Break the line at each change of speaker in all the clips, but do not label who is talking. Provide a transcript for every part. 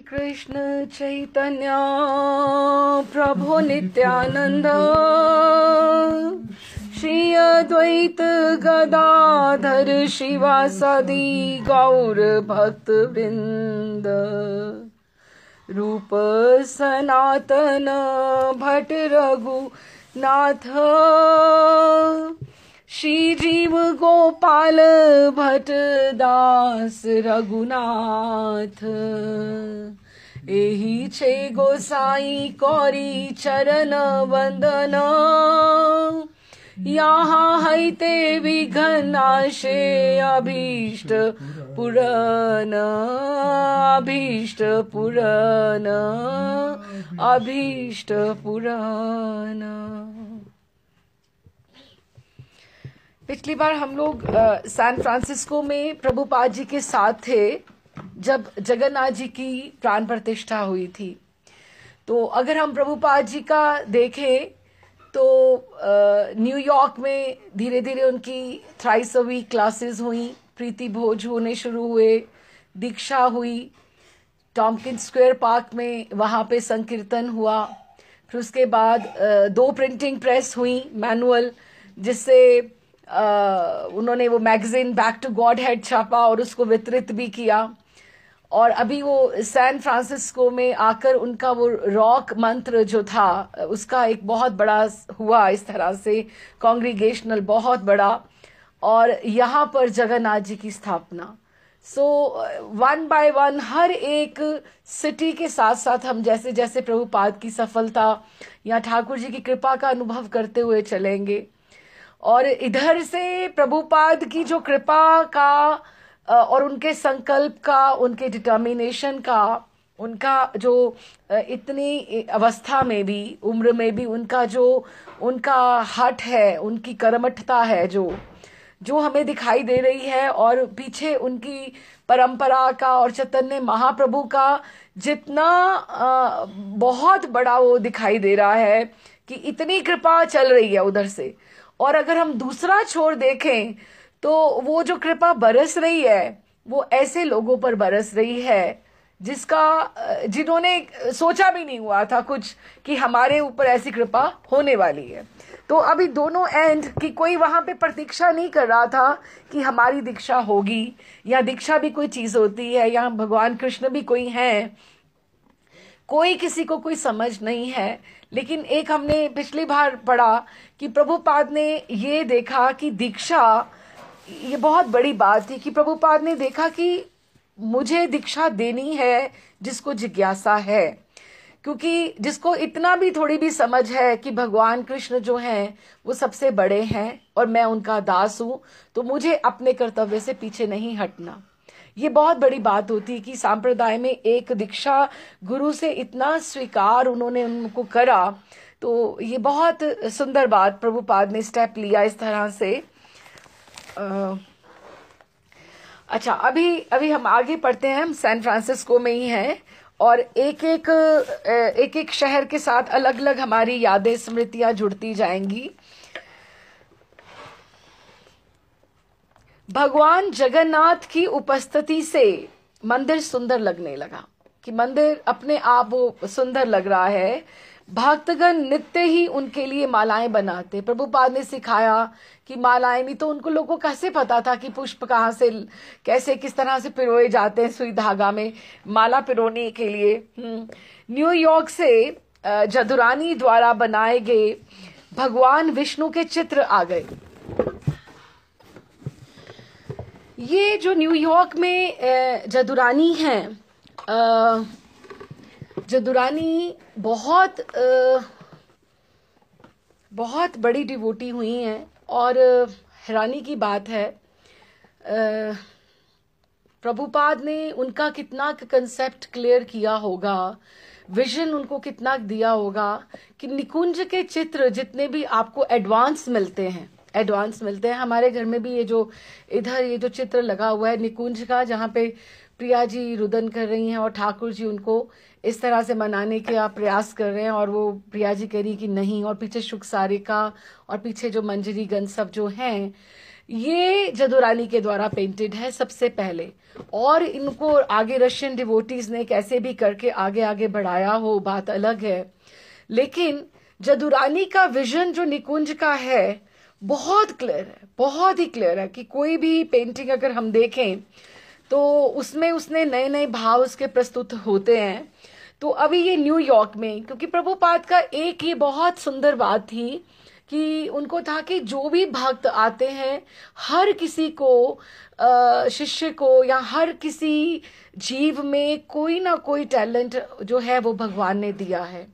कृष्ण चैतन्य प्रभु नित्यानंद श्री अद्वैत गदाधर शिवासादि गौर भक्त वृंद रूप सनातन भट्ट रघुनाथ श्री जीव गोपाल भट्ट दास रघुनाथ एहि छे गोसाई कौरी चरण वंदन यहाँ हैते विघ्नाशे अभीष्ट पुरन अभीष्ट पुरन अभीष्ट पुरन। पिछली बार हम लोग सैन फ्रांसिस्को में प्रभुपाद जी के साथ थे जब जगन्नाथ जी की प्राण प्रतिष्ठा हुई थी। तो अगर हम प्रभुपाद जी का देखें तो न्यूयॉर्क में धीरे धीरे उनकी थ्राइस अ वीक क्लासेस हुई, प्रीति भोज होने शुरू हुए, दीक्षा हुई, टॉम्किंस स्क्वायर पार्क में वहाँ पे संकीर्तन हुआ। फिर उसके बाद 2 प्रिंटिंग प्रेस हुई मैनुअल, जिससे उन्होंने वो magazine back to Godhead छापा और उसको वितरित भी किया। और अभी वो सैन फ्रांसिस्को में आकर उनका वो रॉक मंत्र जो था उसका एक बहुत बड़ा हुआ, इस तरह से कांग्रीगेशनल बहुत बड़ा, और यहाँ पर जगन्नाथ जी की स्थापना। सो वन बाय वन हर एक सिटी के साथ साथ हम जैसे जैसे प्रभुपाद की सफलता या ठाकुर जी की कृपा का अनुभव करते हुए चलेंगे। और इधर से प्रभुपाद की जो कृपा का और उनके संकल्प का, उनके डिटर्मिनेशन का, उनका जो इतनी अवस्था में भी, उम्र में भी उनका जो उनका हठ है, उनकी कर्मठता है जो हमें दिखाई दे रही है, और पीछे उनकी परंपरा का और चैतन्य महाप्रभु का जितना बहुत बड़ा वो दिखाई दे रहा है कि इतनी कृपा चल रही है उधर से। और अगर हम दूसरा छोर देखें तो वो जो कृपा बरस रही है वो ऐसे लोगों पर बरस रही है जिन्होंने सोचा भी नहीं हुआ था कुछ कि हमारे ऊपर ऐसी कृपा होने वाली है। तो अभी दोनों एंड की कोई वहां पे प्रतीक्षा नहीं कर रहा था कि हमारी दीक्षा होगी, या दीक्षा भी कोई चीज होती है, या भगवान कृष्ण भी कोई हैं, कोई किसी को कोई समझ नहीं है। लेकिन एक हमने पिछली बार पढ़ा कि प्रभुपाद ने ये देखा कि दीक्षा, ये बहुत बड़ी बात थी कि प्रभुपाद ने देखा कि मुझे दीक्षा देनी है जिसको जिज्ञासा है, क्योंकि जिसको इतना भी थोड़ी भी समझ है कि भगवान कृष्ण जो हैं वो सबसे बड़े हैं और मैं उनका दास हूं, तो मुझे अपने कर्तव्य से पीछे नहीं हटना। ये बहुत बड़ी बात होती कि सांप्रदाय में एक दीक्षा गुरु से इतना स्वीकार उन्होंने उनको करा। तो ये बहुत सुंदर बात प्रभुपाद ने स्टेप लिया इस तरह से। अच्छा, अभी हम आगे पढ़ते हैं। हम सैन फ्रांसिस्को में ही हैं और एक एक शहर के साथ अलग अलग हमारी यादें, स्मृतियां जुड़ती जाएंगी। भगवान जगन्नाथ की उपस्थिति से मंदिर सुंदर लगने लगा, कि मंदिर अपने आप वो सुंदर लग रहा है। भक्तगण नित्य ही उनके लिए मालाएं बनाते। प्रभुपाद ने सिखाया कि मालाएं, नहीं तो उनको लोगों को कैसे पता था कि पुष्प कहाँ से, कैसे, किस तरह से पिरोए जाते हैं सुई धागा में माला पिरोने के लिए। न्यूयॉर्क से जदुरानी द्वारा बनाए गए भगवान विष्णु के चित्र आ गए। ये जो न्यूयॉर्क में जदुरानी हैं, जदुरानी बहुत बड़ी डिवोटी हुई हैं। और हैरानी की बात है, प्रभुपाद ने उनका कितना कंसेप्ट क्लियर किया होगा, विजन उनको कितना दिया होगा कि निकुंज के चित्र जितने भी आपको एडवांस मिलते हैं, हमारे घर में भी ये जो इधर ये जो चित्र लगा हुआ है निकुंज का, जहाँ पे प्रिया जी रुदन कर रही हैं और ठाकुर जी उनको इस तरह से मनाने के आप प्रयास कर रहे हैं, और वो प्रिया जी कह रही कि नहीं, और पीछे शुक सारिका और पीछे जो मंजरी गण सब जो हैं, ये जदुरानी के द्वारा पेंटेड है सबसे पहले, और इनको आगे रशियन डिवोटीज ने कैसे भी करके आगे आगे बढ़ाया हो बात अलग है। लेकिन जदुरानी का विजन जो निकुंज का है बहुत क्लियर है, बहुत ही क्लियर है कि कोई भी पेंटिंग अगर हम देखें तो उसमें उसने नए नए भाव उसके प्रस्तुत होते हैं। तो अभी ये न्यूयॉर्क में, क्योंकि प्रभुपाद का एक ये बहुत सुंदर बात थी कि उनको था कि जो भी भक्त आते हैं हर किसी को, शिष्य को या हर किसी जीव में कोई ना कोई टैलेंट जो है वो भगवान ने दिया है,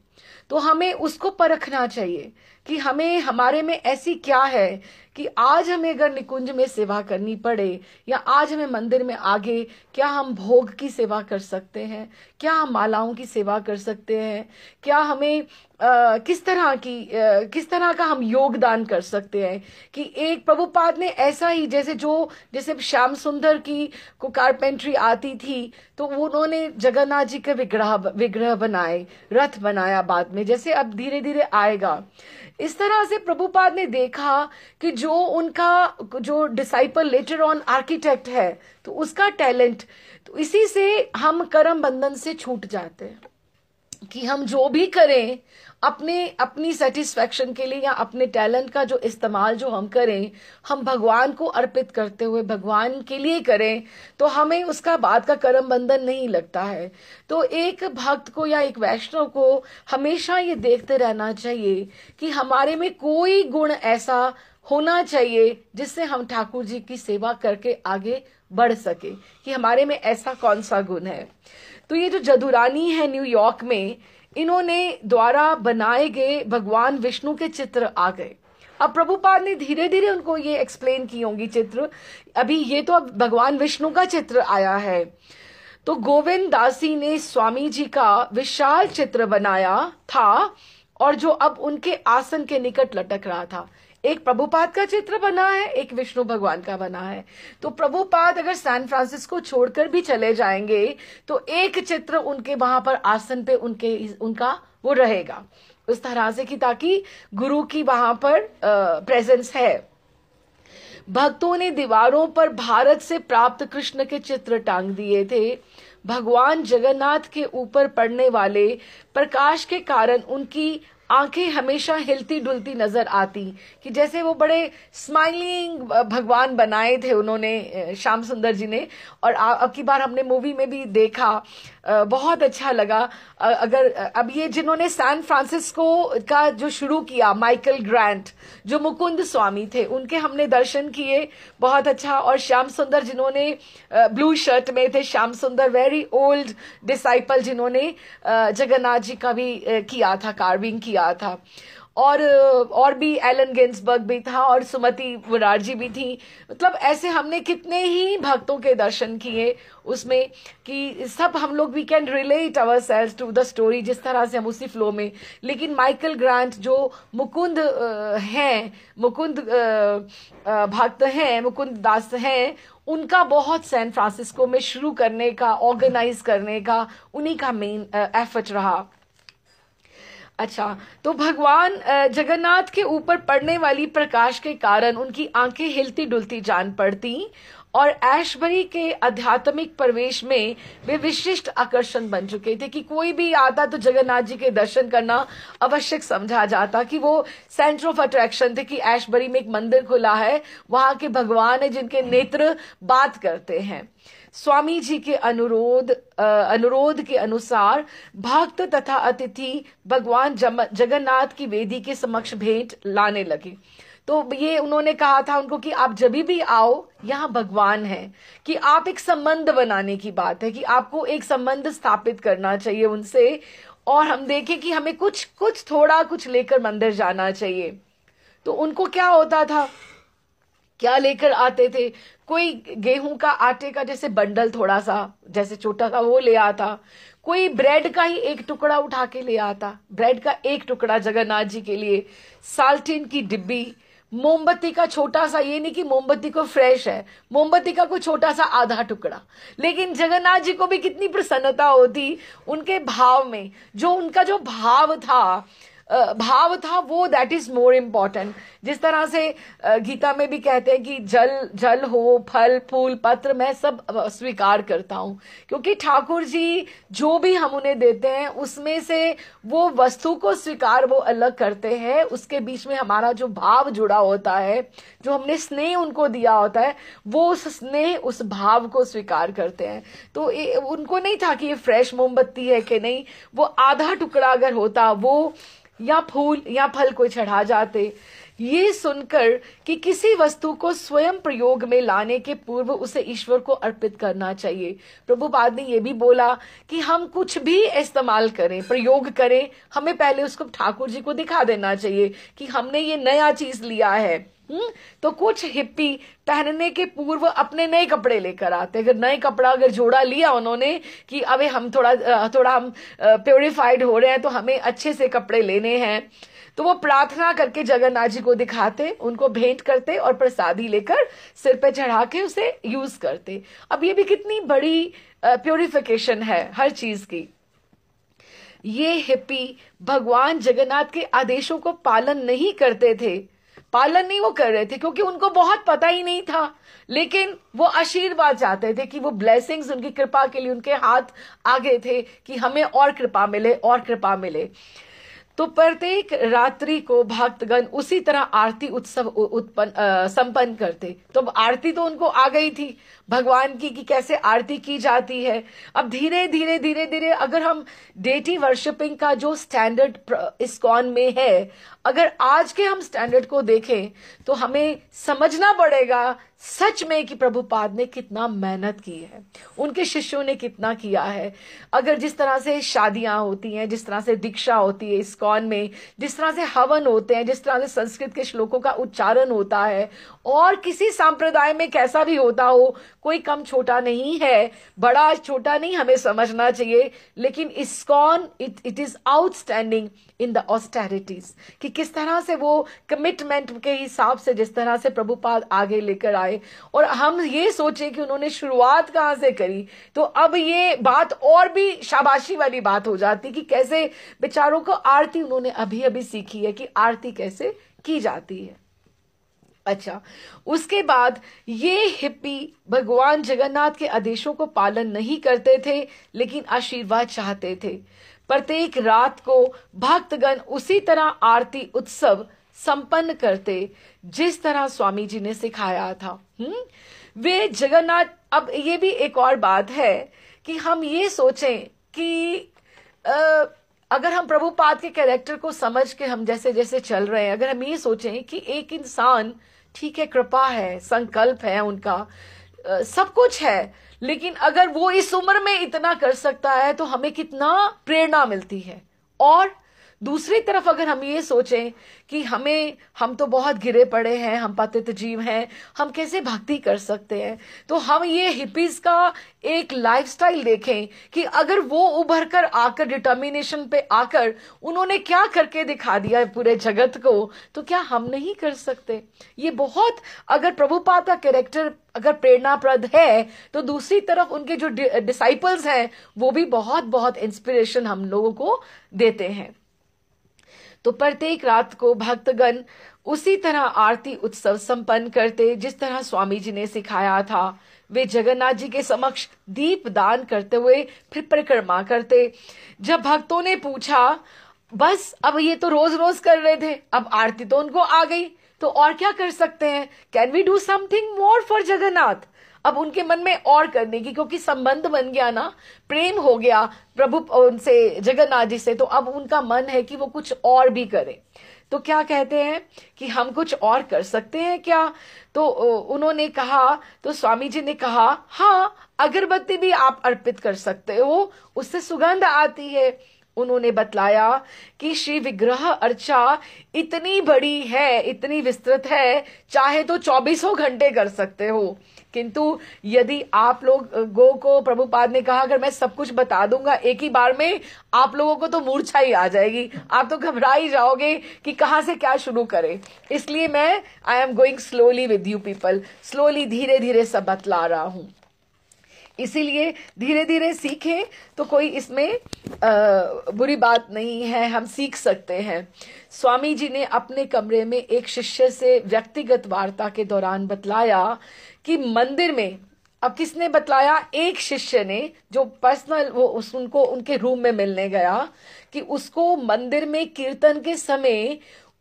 तो हमें उसको परखना चाहिए कि हमें हमारे में ऐसी क्या है कि आज हमें अगर निकुंज में सेवा करनी पड़े या आज हमें मंदिर में आगे क्या हम भोग की सेवा कर सकते हैं, क्या हम मालाओं की सेवा कर सकते हैं, क्या हमें किस तरह का हम योगदान कर सकते हैं। कि एक प्रभुपाद ने ऐसा ही जैसे श्याम सुंदर की को कारपेंट्री आती थी तो उन्होंने जगन्नाथ जी के विग्रह बनाए, रथ बनाया बाद में, जैसे अब धीरे धीरे आएगा। इस तरह से प्रभुपाद ने देखा कि जो उनका जो डिसाइपल लेटर ऑन आर्किटेक्ट है तो उसका टैलेंट, तो इसी से हम कर्म बंधन से छूट जाते हैं कि हम जो भी करें अपनी सेटिस्फेक्शन के लिए या अपने टैलेंट का जो इस्तेमाल जो हम करें, हम भगवान को अर्पित करते हुए भगवान के लिए करें तो हमें उसका बाद का कर्म बंधन नहीं लगता है। तो एक भक्त को या एक वैष्णव को हमेशा ये देखते रहना चाहिए कि हमारे में कोई गुण ऐसा होना चाहिए जिससे हम ठाकुर जी की सेवा करके आगे बढ़ सके, कि हमारे में ऐसा कौन सा गुण है। तो ये जो जदुरानी है न्यूयॉर्क में, इन्होंने द्वारा बनाए गए भगवान विष्णु के चित्र आ गए। अब प्रभुपाद ने धीरे धीरे उनको ये एक्सप्लेन की होंगी चित्र। अभी ये तो अब भगवान विष्णु का चित्र आया है, तो गोविंद दासी ने स्वामी जी का विशाल चित्र बनाया था और जो अब उनके आसन के निकट लटक रहा था। एक प्रभुपाद का चित्र बना है, एक विष्णु भगवान का बना है। तो प्रभुपाद अगर सैन फ्रांसिस्को छोड़कर भी चले जाएंगे तो एक चित्र उनके वहां पर आसन पे उनका वो रहेगा उस तरह से कि ताकि गुरु की वहां पर प्रेजेंस है। भक्तों ने दीवारों पर भारत से प्राप्त कृष्ण के चित्र टांग दिए थे। भगवान जगन्नाथ के ऊपर पड़ने वाले प्रकाश के कारण उनकी आंखें हमेशा हिलती डुलती नजर आती, कि जैसे वो बड़े स्माइलिंग भगवान बनाए थे उन्होंने, श्याम सुंदर जी ने। और अब की बार हमने मूवी में भी देखा, बहुत अच्छा लगा। अगर अब ये जिन्होंने सैन फ्रांसिस्को का जो शुरू किया, माइकल ग्रांट जो मुकुंद स्वामी थे, उनके हमने दर्शन किए, बहुत अच्छा। और श्याम सुंदर जिन्होंने ब्लू शर्ट में थे, श्याम सुंदर वेरी ओल्ड डिसाइपल जिन्होंने जगन्नाथ जी का भी किया था, कार्विंग किया था। और भी एलन गिन्सबर्ग भी था और सुमति मुरारजी भी थी। मतलब ऐसे हमने कितने ही भक्तों के दर्शन किए उसमें कि सब हम लोग we can relate ourselves to the story, जिस तरह से हम उसी फ्लो में। लेकिन माइकल ग्रांट जो मुकुंद हैं, मुकुंद भक्त हैं, मुकुंद दास हैं, उनका बहुत सैन फ्रांसिस्को में शुरू करने का, ऑर्गेनाइज करने का उन्हीं का मेन एफर्ट रहा। अच्छा, तो भगवान जगन्नाथ के ऊपर पड़ने वाली प्रकाश के कारण उनकी आंखें हिलती डुलती जान पड़ती और ऐशबरी के आध्यात्मिक प्रवेश में वे विशिष्ट आकर्षण बन चुके थे कि कोई भी आता तो जगन्नाथ जी के दर्शन करना आवश्यक समझा जाता, कि वो सेंटर ऑफ अट्रैक्शन थे। कि ऐशबरी में एक मंदिर खुला है, वहां के भगवान है जिनके नेत्र बात करते हैं। स्वामी जी के अनुरोध के अनुसार भक्त तथा अतिथि भगवान जगन्नाथ की वेदी के समक्ष भेंट लाने लगे। तो ये उन्होंने कहा था उनको कि आप जब भी आओ यहाँ भगवान है, कि आप एक संबंध बनाने की बात है, कि आपको एक संबंध स्थापित करना चाहिए उनसे। और हम देखें कि हमें कुछ थोड़ा कुछ लेकर मंदिर जाना चाहिए। तो उनको क्या होता था, क्या लेकर आते थे, कोई गेहूं का आटे का जैसे बंडल थोड़ा सा जैसे छोटा सा वो ले आता, कोई ब्रेड का ही एक टुकड़ा उठा के ले आता, ब्रेड का एक टुकड़ा जगन्नाथ जी के लिए, साल्टीन की डिब्बी, मोमबत्ती का छोटा सा, ये नहीं कि मोमबत्ती को फ्रेश है, मोमबत्ती का कोई छोटा सा आधा टुकड़ा। लेकिन जगन्नाथ जी को भी कितनी प्रसन्नता होती उनके भाव में, जो उनका जो भाव था भाव था वो दैट इज मोर इम्पॉर्टेंट। जिस तरह से गीता में भी कहते हैं कि जल जल हो, फल फूल पत्र मैं सब स्वीकार करता हूं, क्योंकि ठाकुर जी जो भी हम उन्हें देते हैं उसमें से वो वस्तु को स्वीकार वो अलग करते हैं, उसके बीच में हमारा जो भाव जुड़ा होता है, जो हमने स्नेह उनको दिया होता है, वो उस स्नेह उस भाव को स्वीकार करते हैं। तो उनको नहीं था कि ये फ्रेश मोमबत्ती है कि नहीं, वो आधा टुकड़ा अगर होता वो या फूल या फल को चढ़ा जाते। ये सुनकर कि किसी वस्तु को स्वयं प्रयोग में लाने के पूर्व उसे ईश्वर को अर्पित करना चाहिए। प्रभुपाद ने ये भी बोला कि हम कुछ भी इस्तेमाल करें, प्रयोग करें, हमें पहले उसको ठाकुर जी को दिखा देना चाहिए कि हमने ये नया चीज लिया है। तो कुछ हिप्पी पहनने के पूर्व अपने नए कपड़े लेकर आते। अगर नए कपड़ा अगर जोड़ा लिया उन्होंने कि अबे हम थोड़ा हम प्योरिफाइड हो रहे हैं तो हमें अच्छे से कपड़े लेने हैं, तो वो प्रार्थना करके जगन्नाथ जी को दिखाते, उनको भेंट करते और प्रसादी लेकर सिर पे चढ़ा के उसे यूज करते। अब ये भी कितनी बड़ी प्योरिफिकेशन है हर चीज की। ये हिप्पी भगवान जगन्नाथ के आदेशों को पालन नहीं करते थे, पालन नहीं वो कर रहे थे क्योंकि उनको बहुत पता ही नहीं था, लेकिन वो आशीर्वाद चाहते थे कि वो ब्लेसिंग्स उनकी कृपा के लिए उनके हाथ आगे थे कि हमें और कृपा मिले और कृपा मिले। तो प्रत्येक रात्रि को भक्तगण उसी तरह आरती उत्सव संपन्न करते। तो अब आरती तो उनको आ गई थी भगवान की कि कैसे आरती की जाती है। अब धीरे धीरे धीरे धीरे अगर हम डेटी वर्शिपिंग का जो स्टैंडर्ड इस्कॉन में है, अगर आज के हम स्टैंडर्ड को देखें तो हमें समझना पड़ेगा सच में कि प्रभुपाद ने कितना मेहनत की है, उनके शिष्यों ने कितना किया है। अगर जिस तरह से शादियां होती हैं, जिस तरह से दीक्षा होती है इस्कॉन में, जिस तरह से हवन होते हैं, जिस तरह से संस्कृत के श्लोकों का उच्चारण होता है, और किसी संप्रदाय में कैसा भी होता हो, कोई कम छोटा नहीं है, बड़ा छोटा नहीं हमें समझना चाहिए। लेकिन ISKCON it is outstanding in the austerities कि किस तरह से वो कमिटमेंट के हिसाब से जिस तरह से प्रभुपाद आगे लेकर आए। और हम ये सोचे कि उन्होंने शुरुआत कहां से करी, तो अब ये बात और भी शाबाशी वाली बात हो जाती कि कैसे बेचारों को आरती उन्होंने अभी अभी सीखी है कि आरती कैसे की जाती है। अच्छा, उसके बाद ये हिप्पी भगवान जगन्नाथ के आदेशों को पालन नहीं करते थे, लेकिन आशीर्वाद चाहते थे। प्रत्येक रात को भक्तगण उसी तरह आरती उत्सव संपन्न करते जिस तरह स्वामी जी ने सिखाया था। वे जगन्नाथ, अब ये भी एक और बात है कि हम ये सोचें कि अगर हम प्रभुपाद के कैरेक्टर को समझ के हम जैसे जैसे चल रहे हैं, अगर हम ये सोचें कि एक इंसान, ठीक है कृपा है, संकल्प है उनका, सब कुछ है, लेकिन अगर वो इस उम्र में इतना कर सकता है तो हमें कितना प्रेरणा मिलती है। और दूसरी तरफ अगर हम ये सोचें कि हम तो बहुत गिरे पड़े हैं, हम पतित जीव हैं, हम कैसे भक्ति कर सकते हैं, तो हम ये हिपीज का एक लाइफस्टाइल देखें कि अगर वो उभर कर आकर डिटर्मिनेशन पे आकर उन्होंने क्या करके दिखा दिया है पूरे जगत को, तो क्या हम नहीं कर सकते। ये बहुत, अगर प्रभुपाद का कैरेक्टर अगर प्रेरणाप्रद है तो दूसरी तरफ उनके जो डिसाइपल्स हैं वो भी बहुत बहुत इंस्पिरेशन हम लोगों को देते हैं। तो प्रत्येक रात को भक्तगण उसी तरह आरती उत्सव संपन्न करते जिस तरह स्वामी जी ने सिखाया था। वे जगन्नाथ जी के समक्ष दीप दान करते हुए फिर परिक्रमा करते। जब भक्तों ने पूछा, बस अब ये तो रोज रोज कर रहे थे, अब आरती तो उनको आ गई, तो और क्या कर सकते हैं, can we do something more for Jagannath. अब उनके मन में और करने की, क्योंकि संबंध बन गया ना, प्रेम हो गया प्रभु उनसे, जगन्नाथ जी से, तो अब उनका मन है कि वो कुछ और भी करें। तो क्या कहते हैं कि हम कुछ और कर सकते हैं क्या। तो उन्होंने कहा, तो स्वामी जी ने कहा, हाँ अगरबत्ती भी आप अर्पित कर सकते हो, उससे सुगंध आती है। उन्होंने बतलाया कि श्री विग्रह अर्चा इतनी बड़ी है, इतनी विस्तृत है, चाहे तो 24 घंटे कर सकते हो, किंतु यदि आप लोगों को, प्रभुपाद ने कहा, अगर मैं सब कुछ बता दूंगा एक ही बार में, आप लोगों को तो मूर्छा ही आ जाएगी, आप तो घबरा ही जाओगे कि कहां से क्या शुरू करें। इसलिए मैं I am going slowly with you people, slowly धीरे धीरे सब बतला रहा हूं। इसीलिए धीरे धीरे सीखें तो कोई इसमें बुरी बात नहीं है, हम सीख सकते हैं। स्वामी जी ने अपने कमरे में एक शिष्य से व्यक्तिगत वार्ता के दौरान बतलाया कि मंदिर में, अब किसने बतलाया? एक शिष्य ने, जो पर्सनल वो उनको उनके रूम में मिलने गया, कि उसको मंदिर में कीर्तन के समय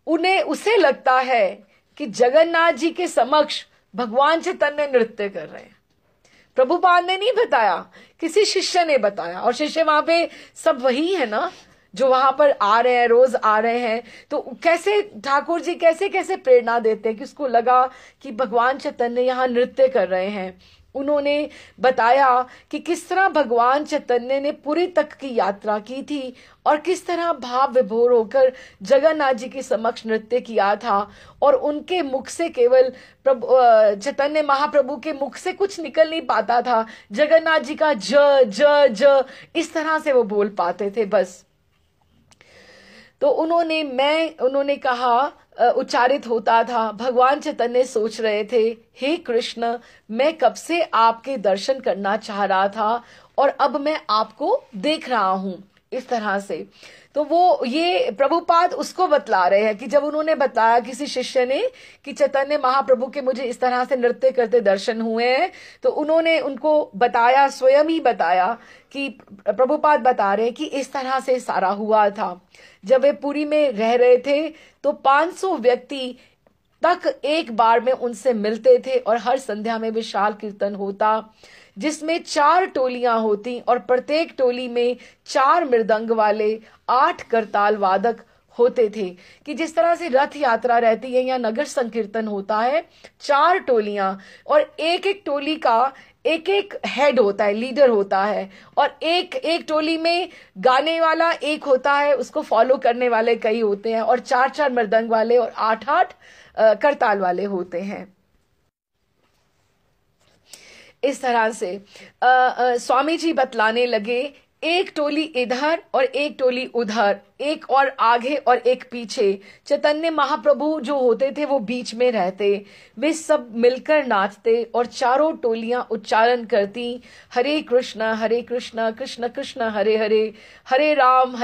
उसे लगता है कि जगन्नाथ जी के समक्ष भगवान चैतन्य नृत्य कर रहे हैं। प्रभुपाद ने नहीं बताया, किसी शिष्य ने बताया, और शिष्य वहां पे सब वही है ना जो वहां पर आ रहे हैं, रोज आ रहे हैं। तो कैसे ठाकुर जी कैसे कैसे प्रेरणा देते हैं कि उसको लगा कि भगवान चैतन्य यहाँ नृत्य कर रहे हैं। उन्होंने बताया कि किस तरह भगवान चैतन्य ने पुरी तक की यात्रा की थी और किस तरह भाव विभोर होकर जगन्नाथ जी के समक्ष नृत्य किया था, और उनके मुख से केवल चैतन्य महाप्रभु के मुख से कुछ निकल नहीं पाता था, जगन्नाथ जी का ज ज ज इस तरह से वो बोल पाते थे बस। तो उन्होंने कहा, उच्चारित होता था, भगवान चैतन्य सोच रहे थे, हे कृष्ण, मैं कब से आपके दर्शन करना चाह रहा था और अब मैं आपको देख रहा हूं, इस तरह से। तो वो ये प्रभुपाद उसको बतला रहे हैं कि जब उन्होंने बताया किसी शिष्य ने कि चैतन्य महाप्रभु के मुझे इस तरह से नृत्य करते दर्शन हुए हैं, तो उन्होंने उनको बताया, स्वयं ही बताया कि प्रभुपाद बता रहे हैं कि इस तरह से सारा हुआ था। जब वे पुरी में रह रहे थे तो 500 व्यक्ति तक एक बार में उनसे मिलते थे और हर संध्या में विशाल कीर्तन होता, जिसमें 4 टोलियां होती और प्रत्येक टोली में 4 मृदंग वाले 8 करताल वादक होते थे। कि जिस तरह से रथ यात्रा रहती है या नगर संकीर्तन होता है, 4 टोलियां, और एक एक टोली का एक एक हेड होता है, लीडर होता है, और एक एक टोली में गाने वाला एक होता है, उसको फॉलो करने वाले कई होते हैं, और 4-4 मृदंग वाले और 8-8 करताल वाले होते हैं। इस तरह से स्वामी जी बतलाने लगे, एक टोली इधर और एक टोली उधर, एक और आगे और एक पीछे। चैतन्य महाप्रभु जो होते थे वो बीच में रहते, वे सब मिलकर नाचते और चारों टोलियां उच्चारण करती, हरे कृष्ण कृष्ण कृष्ण हरे हरे, हरे राम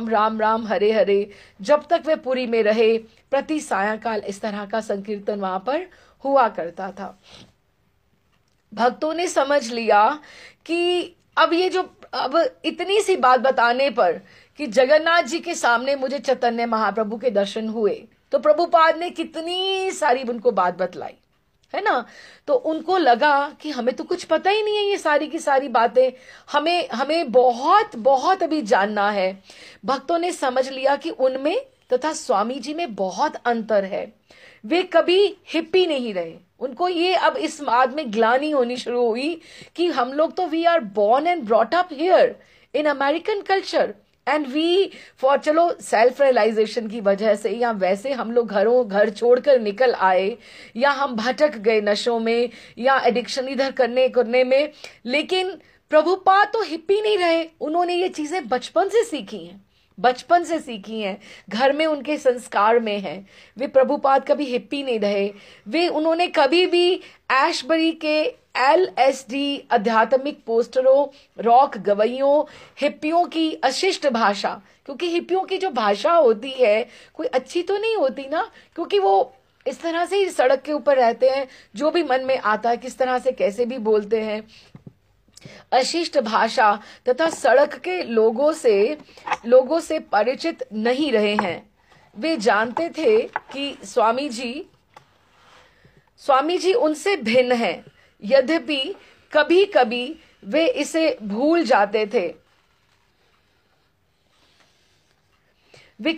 राम राम हरे हरे, जब तक वे पुरी में रहे। प्रति सायंकाल इस तरह का संकीर्तन वहां पर हुआ करता था। भक्तों ने समझ लिया कि अब इतनी सी बात बताने पर कि जगन्नाथ जी के सामने मुझे चैतन्य महाप्रभु के दर्शन हुए, तो प्रभुपाद ने कितनी सारी उनको बात बतलाई, है ना। तो उनको लगा कि हमें तो कुछ पता ही नहीं है, ये सारी की सारी बातें हमें बहुत बहुत अभी जानना है। भक्तों ने समझ लिया कि उनमें तथा स्वामी जी में बहुत अंतर है। वे कभी हिप्पी नहीं रहे। उनको ये अब इस बात में ग्लानि होनी शुरू हुई कि हम लोग तो we are born and brought up here in American culture, and we for चलो सेल्फ रियलाइजेशन की वजह से, या वैसे हम लोग घर छोड़कर निकल आए, या हम भटक गए नशों में या एडिक्शन इधर करने में, लेकिन प्रभुपाद तो हिप्पी नहीं रहे। उन्होंने ये चीजें बचपन से सीखी हैं, घर में उनके संस्कार में है। वे प्रभुपाद कभी हिप्पी नहीं रहे। उन्होंने कभी भी एशबरी के LSD आध्यात्मिक पोस्टरों, रॉक गवैयों, हिप्पियों की अशिष्ट भाषा, क्योंकि हिप्पियों की जो भाषा होती है कोई अच्छी तो नहीं होती ना, क्योंकि वो इस तरह से ही सड़क के ऊपर रहते हैं, जो भी मन में आता है किस तरह से कैसे भी बोलते हैं। अशिष्ट भाषा तथा सड़क के लोगों से परिचित नहीं रहे हैं। वे जानते थे कि स्वामी जी उनसे भिन्न हैं, यद्यपि कभी कभी वे इसे भूल जाते थे। वे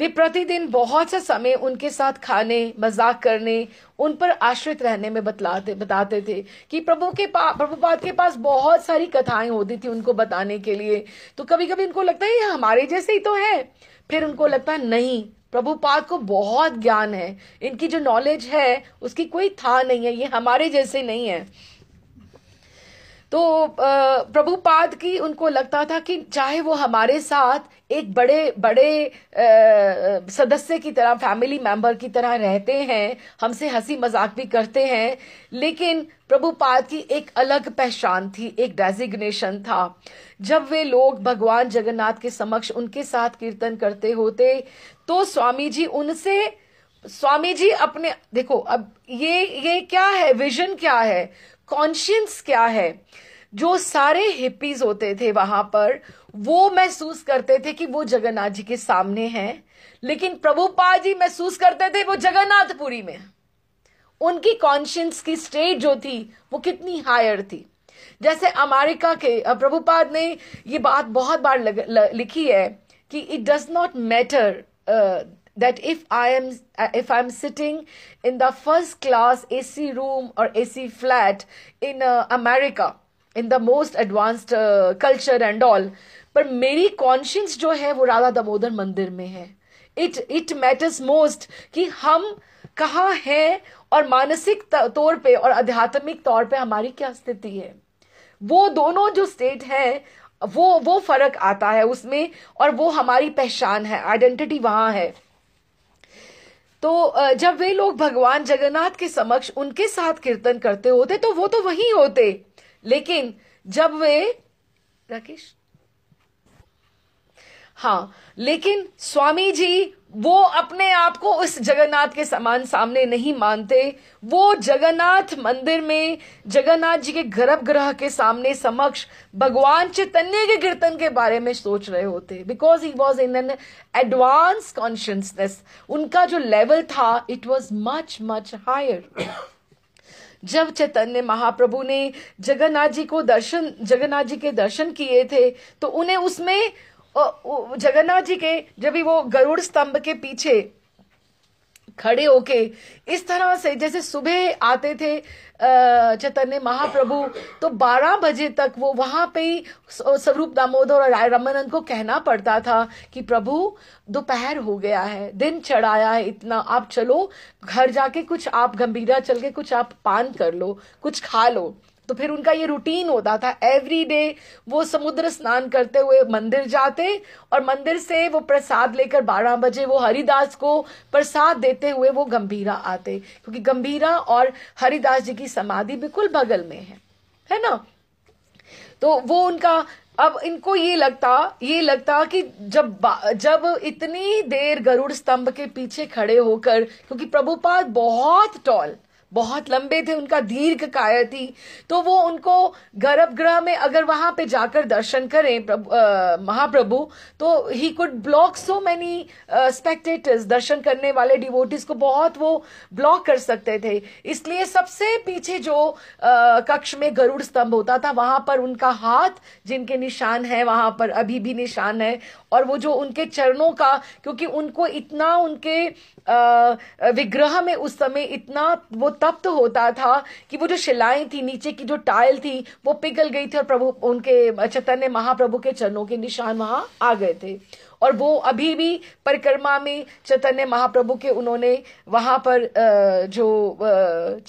प्रतिदिन बहुत सा समय उनके साथ खाने, मजाक करने, उन पर आश्रित रहने में बताते थे कि प्रभुपाद के पास बहुत सारी कथाएं होती थी उनको बताने के लिए। तो कभी कभी उनको लगता है ये हमारे जैसे ही तो है, फिर उनको लगता है नहीं, प्रभुपाद को बहुत ज्ञान है, इनकी जो नॉलेज है उसकी कोई था नहीं है, ये हमारे जैसे नहीं है। तो प्रभुपाद की उनको लगता था कि चाहे वो हमारे साथ एक बड़े बड़े सदस्य की तरह, फैमिली मेंबर की तरह रहते हैं, हमसे हंसी मजाक भी करते हैं, लेकिन प्रभुपाद की एक अलग पहचान थी, एक डेजिग्नेशन था। जब वे लोग भगवान जगन्नाथ के समक्ष उनके साथ कीर्तन करते होते तो स्वामी जी अपने, देखो अब ये क्या है, विजन क्या है, कॉन्शियंस क्या है। जो सारे हिप्पीज होते थे वहां पर, वो महसूस करते थे कि वो जगन्नाथ जी के सामने हैं, लेकिन प्रभुपाद जी महसूस करते थे वो जगन्नाथपुरी में। उनकी कॉन्शियंस की स्टेट जो थी वो कितनी हायर थी। जैसे अमेरिका के प्रभुपाद ने ये बात बहुत बार लिखी है कि it does not matter that if I'm sitting in the first class AC room or AC flat in America, in the most advanced culture and all, पर मेरी conscience जो है वो राधा दामोदर मंदिर में है। It matters most कि हम कहाँ हैं और मानसिक तौर पे और आध्यात्मिक तौर पे हमारी क्या स्थिति है। वो दोनों जो स्टेट है वो फर्क आता है उसमें, और वो हमारी पहचान है, आइडेंटिटी वहां है। तो जब वे लोग भगवान जगन्नाथ के समक्ष उनके साथ कीर्तन करते होते तो वो तो वही होते, लेकिन जब वे राकेश हाँ, लेकिन स्वामी जी वो अपने आप को उस जगन्नाथ के समान सामने नहीं मानते। वो जगन्नाथ मंदिर में जगन्नाथ जी के गर्भगृह के सामने समक्ष भगवान चैतन्य के कीर्तन के बारे में सोच रहे होते, because he was in an advance consciousness. उनका जो लेवल था it was much much higher. जब चैतन्य महाप्रभु ने जगन्नाथ जी के दर्शन किए थे तो उन्हें उसमें जगन्नाथ जी के जब भी वो गरुड़ स्तंभ के पीछे खड़े होके इस तरह से जैसे सुबह आते थे चैतन्य महाप्रभु, तो 12 बजे तक वो वहां पे ही स्वरूप दामोदर और राय रमानंद को कहना पड़ता था कि प्रभु दोपहर हो गया है, दिन चढ़ाया है इतना, आप चलो घर जाके कुछ आप गंभीरा चल के कुछ आप पान कर लो, कुछ खा लो। तो फिर उनका ये रूटीन होता था, एवरी डे वो समुद्र स्नान करते हुए मंदिर जाते और मंदिर से वो प्रसाद लेकर 12 बजे वो हरिदास को प्रसाद देते हुए वो गंभीरा आते, क्योंकि गंभीरा और हरिदास जी की समाधि बिल्कुल बगल में है ना। तो वो उनका, अब इनको ये लगता कि जब इतनी देर गरुड़ स्तंभ के पीछे खड़े होकर, क्योंकि प्रभुपाद बहुत लंबे थे, उनका दीर्घ काया थी, तो वो उनको गर्भगृह में अगर वहां पे जाकर दर्शन करें महाप्रभु, तो he could block so many spectators, दर्शन करने वाले डिवोटीज को बहुत वो ब्लॉक कर सकते थे। इसलिए सबसे पीछे जो कक्ष में गरुड़ स्तंभ होता था वहां पर उनका हाथ जिनके निशान है वहां पर अभी भी निशान है, और वो जो उनके चरणों का, क्योंकि उनको इतना उनके विग्रह में उस समय इतना वो तप्त होता था कि वो जो शिलाएं थी, नीचे की जो टाइल थी वो पिघल गई थी और प्रभु उनके चैतन्य महाप्रभु के चरणों के निशान वहां आ गए थे। और वो अभी भी परिक्रमा में चैतन्य महाप्रभु के उन्होंने वहां पर जो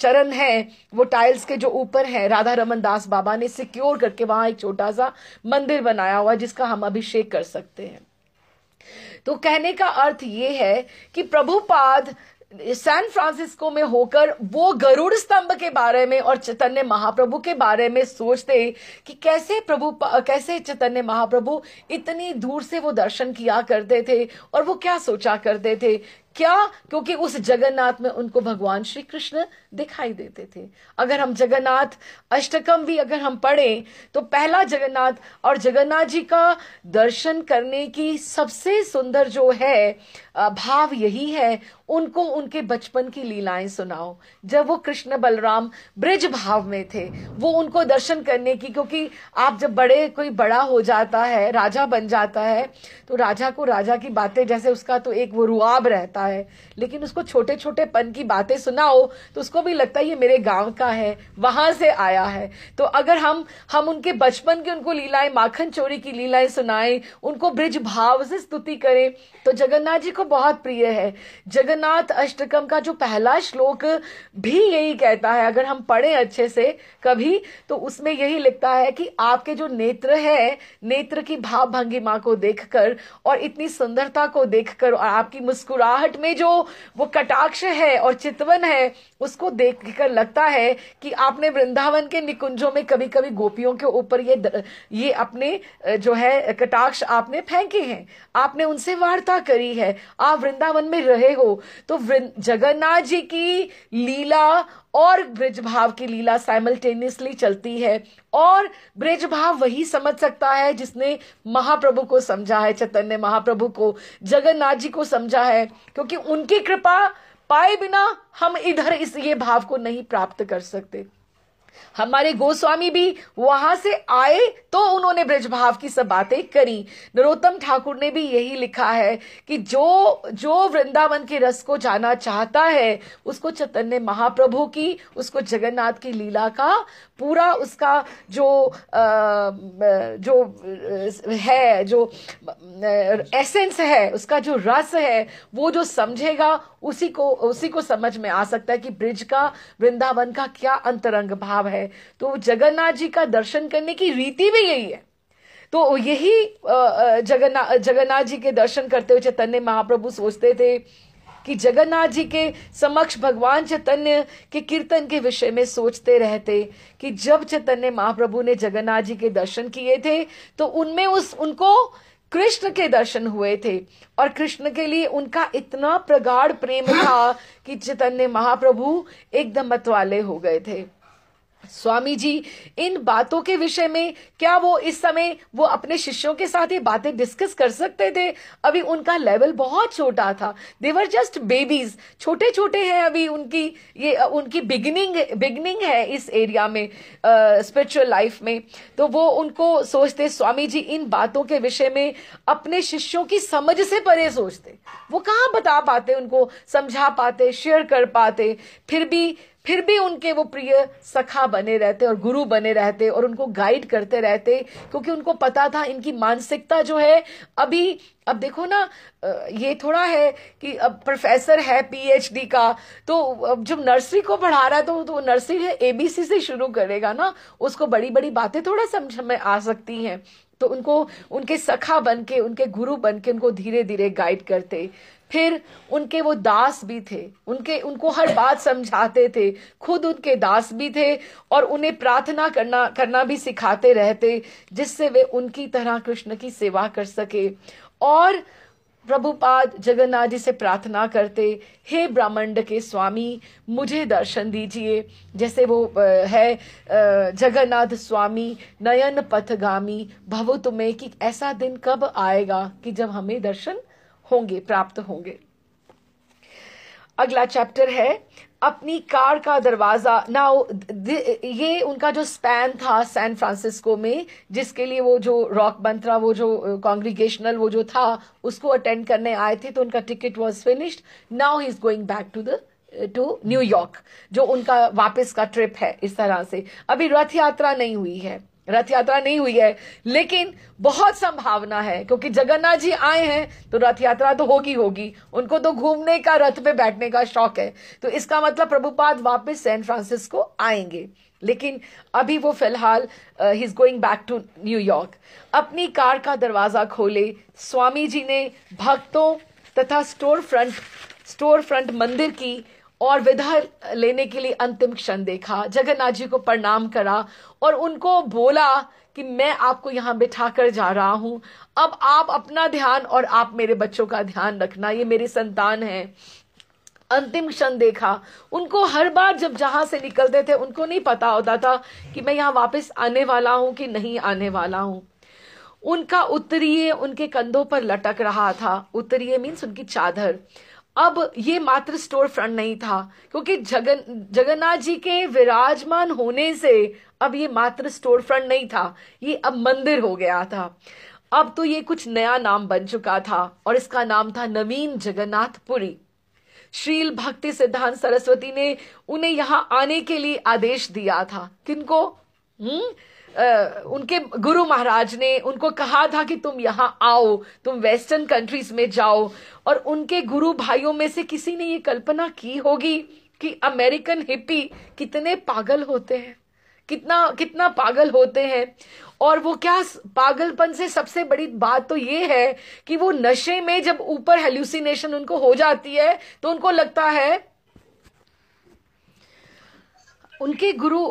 चरण है वो टाइल्स के जो ऊपर है, राधा रमन दास बाबा ने सिक्योर करके वहां एक छोटा सा मंदिर बनाया हुआ जिसका हम अभिषेक कर सकते हैं। तो कहने का अर्थ ये है कि प्रभुपाद सैन फ्रांसिस्को में होकर वो गरुड़ स्तंभ के बारे में और चैतन्य महाप्रभु के बारे में सोचते कि कैसे चैतन्य महाप्रभु इतनी दूर से वो दर्शन किया करते थे और वो क्या सोचा करते थे, क्या, क्योंकि उस जगन्नाथ में उनको भगवान श्री कृष्ण दिखाई देते थे। अगर हम जगन्नाथ अष्टकम भी अगर हम पढ़ें तो पहला जगन्नाथ और जगन्नाथ जी का दर्शन करने की सबसे सुंदर जो है भाव यही है, उनको उनके बचपन की लीलाएं सुनाओ। जब वो कृष्ण बलराम ब्रिज भाव में थे, वो उनको दर्शन करने की, क्योंकि आप जब कोई बड़ा हो जाता है, राजा बन जाता है, तो राजा को राजा की बातें, जैसे उसका तो एक वो रुआब रहता जाता है, लेकिन उसको छोटे छोटे पन की बातें सुनाओ तो उसको भी लगता है ये मेरे गांव का है, वहां से आया है। तो अगर हम उनके बचपन की उनको लीलाएं, माखन चोरी की लीलाएं सुनाएं, उनको ब्रिज भाव से स्तुति करें, तो जगन्नाथ जी को बहुत प्रिय है। जगन्नाथ अष्टकम का जो पहला श्लोक भी यही कहता है, अगर हम पढ़ें अच्छे से कभी, तो उसमें यही लिखता है कि आपके जो नेत्र है, नेत्र की भाव भंगिमा को देखकर और इतनी सुंदरता को देखकर और आपकी मुस्कुराहट में जो वो कटाक्ष है और चितवन है, उसको देखकर लगता है कि आपने वृंदावन के निकुंजों में कभी कभी गोपियों के ऊपर ये अपने जो है कटाक्ष आपने फेंके हैं, आपने उनसे वार्ता करी है, आप वृंदावन में रहे हो। तो जगन्नाथ जी की लीला और ब्रिजभाव की लीला साइमल्टेनियसली चलती है, और ब्रिजभाव वही समझ सकता है जिसने महाप्रभु को समझा है, चैतन्य महाप्रभु को, जगन्नाथ जी को समझा है, क्योंकि उनकी कृपा पाए बिना हम इधर ये भाव को नहीं प्राप्त कर सकते। हमारे गोस्वामी भी वहां से आए तो उन्होंने ब्रजभाव की सब बातें करी। नरोत्तम ठाकुर ने भी यही लिखा है कि जो वृंदावन के रस को जाना चाहता है उसको चैतन्य महाप्रभु की, उसको जगन्नाथ की लीला का पूरा उसका जो है, जो एसेंस है, उसका जो रस है, वो जो समझेगा उसी को समझ में आ सकता है कि ब्रिज का, वृंदावन का क्या अंतरंग भाव है। तो जगन्नाथ जी का दर्शन करने की रीति भी यही है। तो यही जगन्नाथ जी के दर्शन करते हुए चैतन्य महाप्रभु सोचते थे कि जगन्नाथ जी के समक्ष भगवान चैतन्य के कीर्तन के विषय में सोचते रहते कि जब चैतन्य महाप्रभु ने जगन्नाथ जी के दर्शन किए थे तो उनमें उनको कृष्ण के दर्शन हुए थे, और कृष्ण के लिए उनका इतना प्रगाढ़ प्रेम था कि चैतन्य महाप्रभु एकदम मतवाले हो गए थे। स्वामी जी इन बातों के विषय में क्या वो इस समय वो अपने शिष्यों के साथ ये बातें डिस्कस कर सकते थे? अभी उनका लेवल बहुत छोटा था, दे वर जस्ट बेबीज, छोटे छोटे हैं अभी, उनकी बिगिनिंग है इस एरिया में, स्पिरिचुअल लाइफ में। तो वो उनको सोचते, स्वामी जी इन बातों के विषय में अपने शिष्यों की समझ से परे सोचते, वो कहाँ बता पाते, उनको समझा पाते, शेयर कर पाते, फिर भी उनके वो प्रिय सखा बने रहते और गुरु बने रहते और उनको गाइड करते रहते, क्योंकि उनको पता था इनकी मानसिकता जो है अभी, अब देखो ना, ये थोड़ा है कि अब प्रोफेसर है पीएचडी का, तो अब जब नर्सरी को पढ़ा रहा है तो नर्सरी है एबीसी से शुरू करेगा ना, उसको बड़ी बड़ी बातें थोड़ा समझ में आ सकती हैं। तो उनको उनके सखा बनके, उनके गुरु बनके उनको धीरे धीरे गाइड करते। फिर उनके वो दास भी थे, उनको हर बात समझाते थे, खुद उनके दास भी थे, और उन्हें प्रार्थना करना भी सिखाते रहते, जिससे वे उनकी तरह कृष्ण की सेवा कर सके। और प्रभुपाद जगन्नाथ जी से प्रार्थना करते, हे ब्रह्मांड के स्वामी मुझे दर्शन दीजिए, जैसे वो है जगन्नाथ स्वामी नयन पथगामी भवो तुम्हें, कि ऐसा दिन कब आएगा कि जब हमें दर्शन होंगे, प्राप्त होंगे। अगला चैप्टर है अपनी कार का दरवाजा। नाउ ये उनका जो स्पैन था सैन फ्रांसिस्को में, जिसके लिए वो जो रॉक मंत्रा, वो जो कॉन्ग्रीगेशनल वो जो था उसको अटेंड करने आए थे, तो उनका ticket was finished. Now he is going back to New York, जो उनका वापस का ट्रिप है। इस तरह से अभी रथ यात्रा नहीं हुई है, लेकिन बहुत संभावना है, क्योंकि जगन्नाथ जी आए हैं तो रथ यात्रा तो होगी, उनको तो घूमने का, रथ पे बैठने का शौक है, तो इसका मतलब प्रभुपाद वापस सैन फ्रांसिस्को आएंगे। लेकिन अभी वो फिलहाल he is going back to New York. अपनी कार का दरवाजा खोले, स्वामी जी ने भक्तों तथा स्टोर फ्रंट मंदिर की और विदा लेने के लिए अंतिम क्षण देखा, जगन्नाथ जी को प्रणाम करा और उनको बोला कि मैं आपको यहाँ बिठा कर जा रहा हूं, अब आप अपना ध्यान और आप मेरे बच्चों का ध्यान रखना, ये मेरी संतान है। अंतिम क्षण देखा। उनको हर बार जब जहां से निकलते थे उनको नहीं पता होता था कि मैं यहाँ वापस आने वाला हूं कि नहीं आने वाला हूं। उनका उत्तरीय उनके कंधों पर लटक रहा था, उत्तरीय मीन्स उनकी चादर। अब ये मात्र स्टोर फ्रंट नहीं था, क्योंकि जगन्नाथ जी के विराजमान होने से अब ये मात्र स्टोर फ्रंट नहीं था, ये अब मंदिर हो गया था। अब तो ये कुछ नया नाम बन चुका था और इसका नाम था नवीन जगन्नाथपुरी। श्रील भक्ति सिद्धांत सरस्वती ने उन्हें यहाँ आने के लिए आदेश दिया था। किनको? उनके गुरु महाराज ने उनको कहा था कि तुम यहाँ आओ, तुम वेस्टर्न कंट्रीज में जाओ। और उनके गुरु भाइयों में से किसी ने ये कल्पना की होगी कि अमेरिकन हिप्पी कितने पागल होते हैं, कितना पागल होते हैं। और वो क्या पागलपन से सबसे बड़ी बात तो ये है कि वो नशे में जब ऊपर हेल्यूसिनेशन उनको हो जाती है तो उनको लगता है उनके गुरु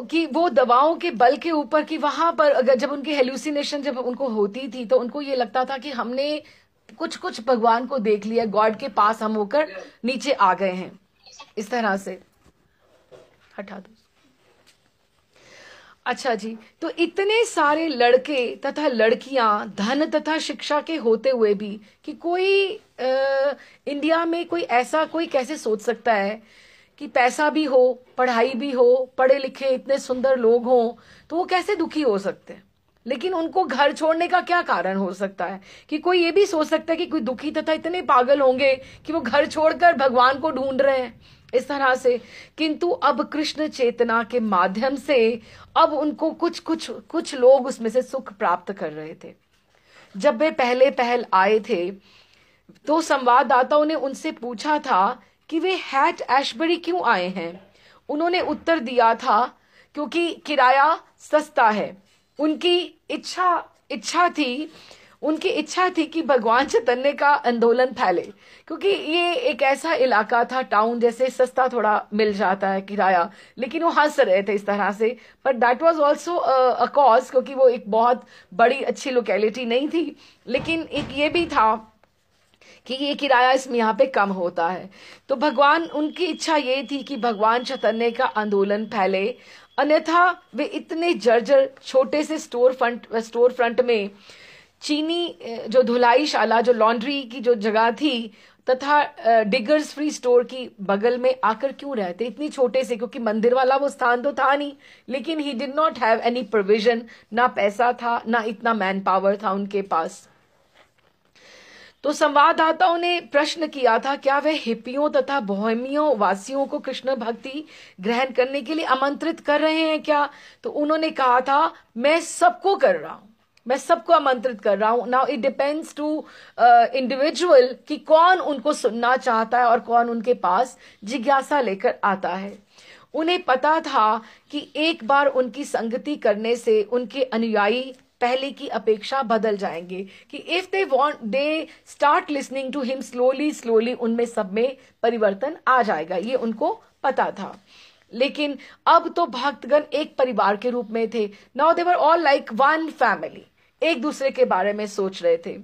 की वो दवाओं के बल के ऊपर कि वहां पर अगर जब उनकी हेल्यूसिनेशन जब उनको होती थी तो उनको ये लगता था कि हमने कुछ भगवान को देख लिया, गॉड के पास हम होकर नीचे आ गए हैं। इस तरह से हटा दो। अच्छा जी, तो इतने सारे लड़के तथा लड़कियां धन तथा शिक्षा के होते हुए भी कि कोई इंडिया में कोई ऐसा कोई कैसे सोच सकता है कि पैसा भी हो, पढ़ाई भी हो, पढ़े लिखे इतने सुंदर लोग हों, तो वो कैसे दुखी हो सकते हैं। लेकिन उनको घर छोड़ने का क्या कारण हो सकता है? कि कोई ये भी सोच सकता है कि कोई दुखी तथा इतने पागल होंगे कि वो घर छोड़कर भगवान को ढूंढ रहे हैं इस तरह से। किंतु अब कृष्ण चेतना के माध्यम से अब उनको कुछ लोग उसमें से सुख प्राप्त कर रहे थे। जब वे पहल आए थे तो संवाददाताओं ने उनसे पूछा था कि वे हैट एशबरी क्यों आए हैं। उन्होंने उत्तर दिया था क्योंकि किराया सस्ता है। उनकी इच्छा थी कि भगवान चैतन्य का आंदोलन फैले, क्योंकि ये एक ऐसा इलाका था, टाउन जैसे सस्ता थोड़ा मिल जाता है किराया। लेकिन वो हंस रहे थे इस तरह से, पर that was also a cause, क्योंकि वो एक बहुत बड़ी अच्छी लोकेलिटी नहीं थी। लेकिन एक ये भी था कि ये किराया इसमें यहाँ पे कम होता है। तो भगवान, उनकी इच्छा ये थी कि भगवान चैतन्य का आंदोलन फैले, अन्यथा वे इतने जर्जर छोटे से स्टोर फ्रंट में चीनी जो धुलाईशाला, जो लॉन्ड्री की जो जगह थी तथा डिगर्स फ्री स्टोर की बगल में आकर क्यों रहते इतनी छोटे से, क्योंकि मंदिर वाला वो स्थान तो था नहीं। लेकिन he did not have any provision, ना पैसा था ना इतना मैन पावर था उनके पास। तो संवाददाताओं ने प्रश्न किया था, क्या वे हिप्पियों तथा बोहेमियों वासियों को कृष्ण भक्ति ग्रहण करने के लिए आमंत्रित कर रहे हैं क्या? तो उन्होंने कहा था, मैं सबको कर रहा हूं, मैं सबको आमंत्रित कर रहा हूं। Now it depends to individual कि कौन उनको सुनना चाहता है और कौन उनके पास जिज्ञासा लेकर आता है। उन्हें पता था कि एक बार उनकी संगति करने से उनके अनुयायी पहले की अपेक्षा बदल जाएंगे, कि if they start listening to him slowly उनमें सब में परिवर्तन आ जाएगा, ये उनको पता था। लेकिन अब तो भक्तगण एक परिवार के रूप में थे। Now they were all like one family, एक दूसरे के बारे में सोच रहे थे।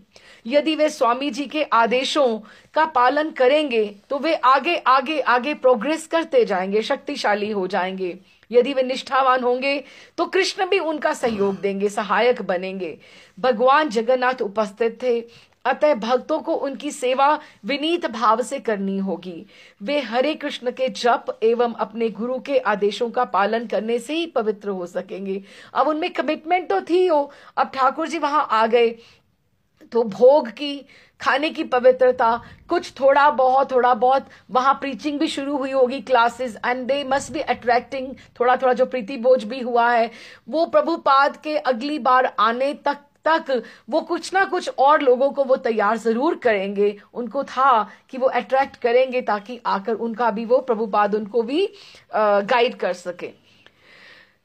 यदि वे स्वामी जी के आदेशों का पालन करेंगे तो वे आगे आगे आगे प्रोग्रेस करते जाएंगे, शक्तिशाली हो जाएंगे। यदि वे निष्ठावान होंगे तो कृष्ण भी उनका सहयोग देंगे, सहायक बनेंगे। भगवान जगन्नाथ उपस्थित थे, अतः भक्तों को उनकी सेवा विनीत भाव से करनी होगी। वे हरे कृष्ण के जप एवं अपने गुरु के आदेशों का पालन करने से ही पवित्र हो सकेंगे। अब उनमें कमिटमेंट तो थी हो। अब ठाकुर जी वहां आ गए तो भोग की, खाने की पवित्रता, कुछ थोड़ा बहुत वहां प्रीचिंग भी शुरू हुई होगी, classes, and they must be attracting थोड़ा जो प्रीति भोज भी हुआ है वो प्रभुपाद के अगली बार आने तक वो कुछ ना कुछ और लोगों को वो तैयार जरूर करेंगे। उनको था कि वो अट्रैक्ट करेंगे ताकि आकर उनका भी वो प्रभुपाद उनको भी गाइड कर सके।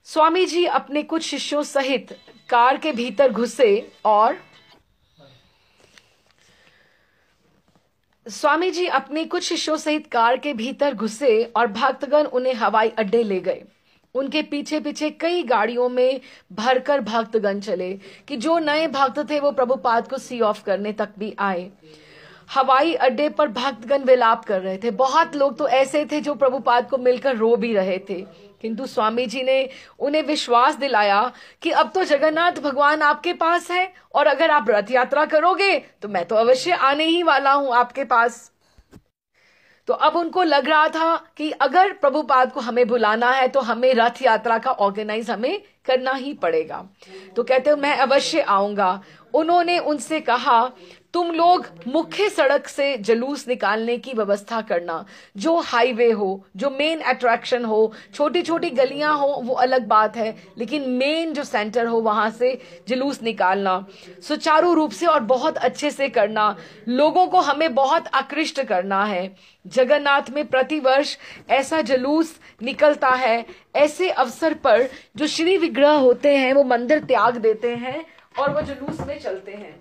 स्वामी जी अपने कुछ शिष्यों सहित कार के भीतर घुसे और भक्तगण उन्हें हवाई अड्डे ले गए। उनके पीछे पीछे कई गाड़ियों में भरकर भक्तगण चले कि जो नए भक्त थे वो प्रभुपाद को सी ऑफ करने तक भी आए। हवाई अड्डे पर भक्तगण विलाप कर रहे थे। बहुत लोग तो ऐसे थे जो प्रभुपाद को मिलकर रो भी रहे थे, किंतु स्वामी जी ने उन्हें विश्वास दिलाया कि अब तो जगन्नाथ भगवान आपके पास है और अगर आप रथ यात्रा करोगे तो मैं तो अवश्य आने ही वाला हूं आपके पास। तो अब उनको लग रहा था कि अगर प्रभुपाद को हमें बुलाना है तो हमें रथ यात्रा का ऑर्गेनाइज हमें करना ही पड़ेगा। तो कहते हो मैं अवश्य आऊंगा। उन्होंने उनसे कहा, तुम लोग मुख्य सड़क से जुलूस निकालने की व्यवस्था करना, जो हाईवे हो, जो मेन अट्रैक्शन हो। छोटी छोटी गलियां हो वो अलग बात है, लेकिन मेन जो सेंटर हो वहां से जुलूस निकालना सुचारू रूप से और बहुत अच्छे से करना। लोगों को हमें बहुत आकृष्ट करना है। जगन्नाथ में प्रतिवर्ष ऐसा जुलूस निकलता है। ऐसे अवसर पर जो श्री विग्रह होते हैं वो मंदिर त्याग देते हैं और वो जुलूस में चलते हैं,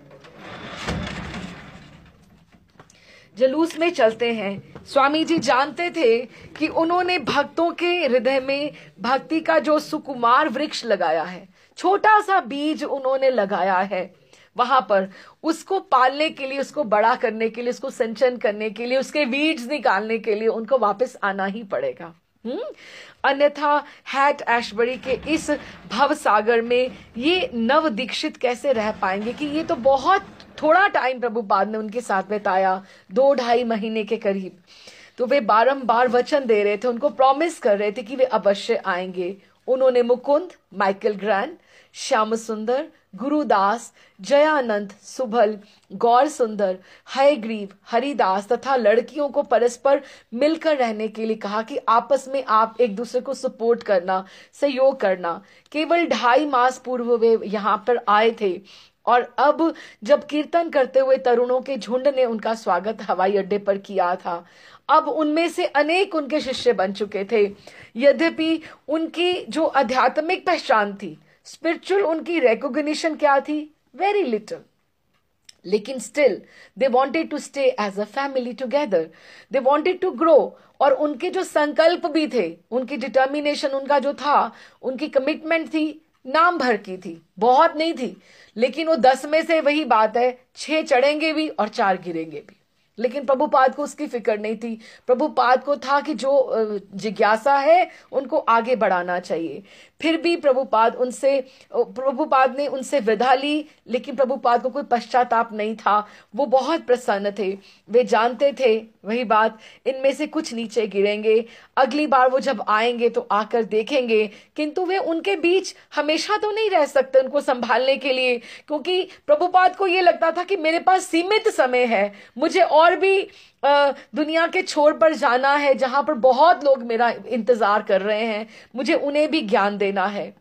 जुलूस में चलते हैं। स्वामी जी जानते थे कि उन्होंने भक्तों के हृदय में भक्ति का जो सुकुमार वृक्ष लगाया है, छोटा सा बीज उन्होंने लगाया है वहां पर, उसको पालने के लिए, उसको बड़ा करने के लिए, उसको सिंचन करने के लिए, उसके बीज निकालने के लिए उनको वापस आना ही पड़ेगा। अन्यथा हैट एशबरी के इस भव सागर में ये नव दीक्षित कैसे रह पाएंगे कि ये तो बहुत थोड़ा टाइम प्रभुपाद ने उनके साथ बिताया, 2-2.5 महीने के करीब। तो वे बारंबार वचन दे रहे थे, उनको प्रॉमिस कर रहे थे कि वे अवश्य आएंगे। उन्होंने मुकुंद, माइकल ग्रैंड, श्याम सुंदर, गुरुदास, जयानंद, सुभल, गौर सुंदर, हयग्रीव, हरिदास तथा लड़कियों को परस्पर मिलकर रहने के लिए कहा कि आपस में आप एक दूसरे को सपोर्ट करना, सहयोग करना। केवल 2.5 मास पूर्व वे यहाँ पर आए थे और अब जब कीर्तन करते हुए तरुणों के झुंड ने उनका स्वागत हवाई अड्डे पर किया था, अब उनमें से अनेक उनके शिष्य बन चुके थे। यद्यपि उनकी जो आध्यात्मिक पहचान थी, स्पिरिचुअल उनकी रिकॉग्निशन क्या थी, वेरी लिटिल, लेकिन still they wanted to stay as a family together, they wanted to grow. और उनके जो संकल्प भी थे, उनकी डिटर्मिनेशन, उनका जो था, उनकी कमिटमेंट थी, नाम भर की थी, बहुत नहीं थी, लेकिन वो 10 में से वही बात है, 6 चढ़ेंगे भी और 4 गिरेंगे भी। लेकिन प्रभुपाद को उसकी फिक्र नहीं थी। प्रभुपाद को था कि जो जिज्ञासा है उनको आगे बढ़ाना चाहिए। फिर भी प्रभुपाद ने उनसे विदा ली, लेकिन प्रभुपाद को कोई पश्चाताप नहीं था। वो बहुत प्रसन्न थे। वे जानते थे वही बात, इनमें से कुछ नीचे गिरेंगे, अगली बार वो जब आएंगे तो आकर देखेंगे, किंतु वे उनके बीच हमेशा तो नहीं रह सकते उनको संभालने के लिए, क्योंकि प्रभुपाद को ये लगता था कि मेरे पास सीमित समय है, मुझे और भी दुनिया के छोर पर जाना है जहां पर बहुत लोग मेरा इंतजार कर रहे हैं, मुझे उन्हें भी ज्ञान देना है।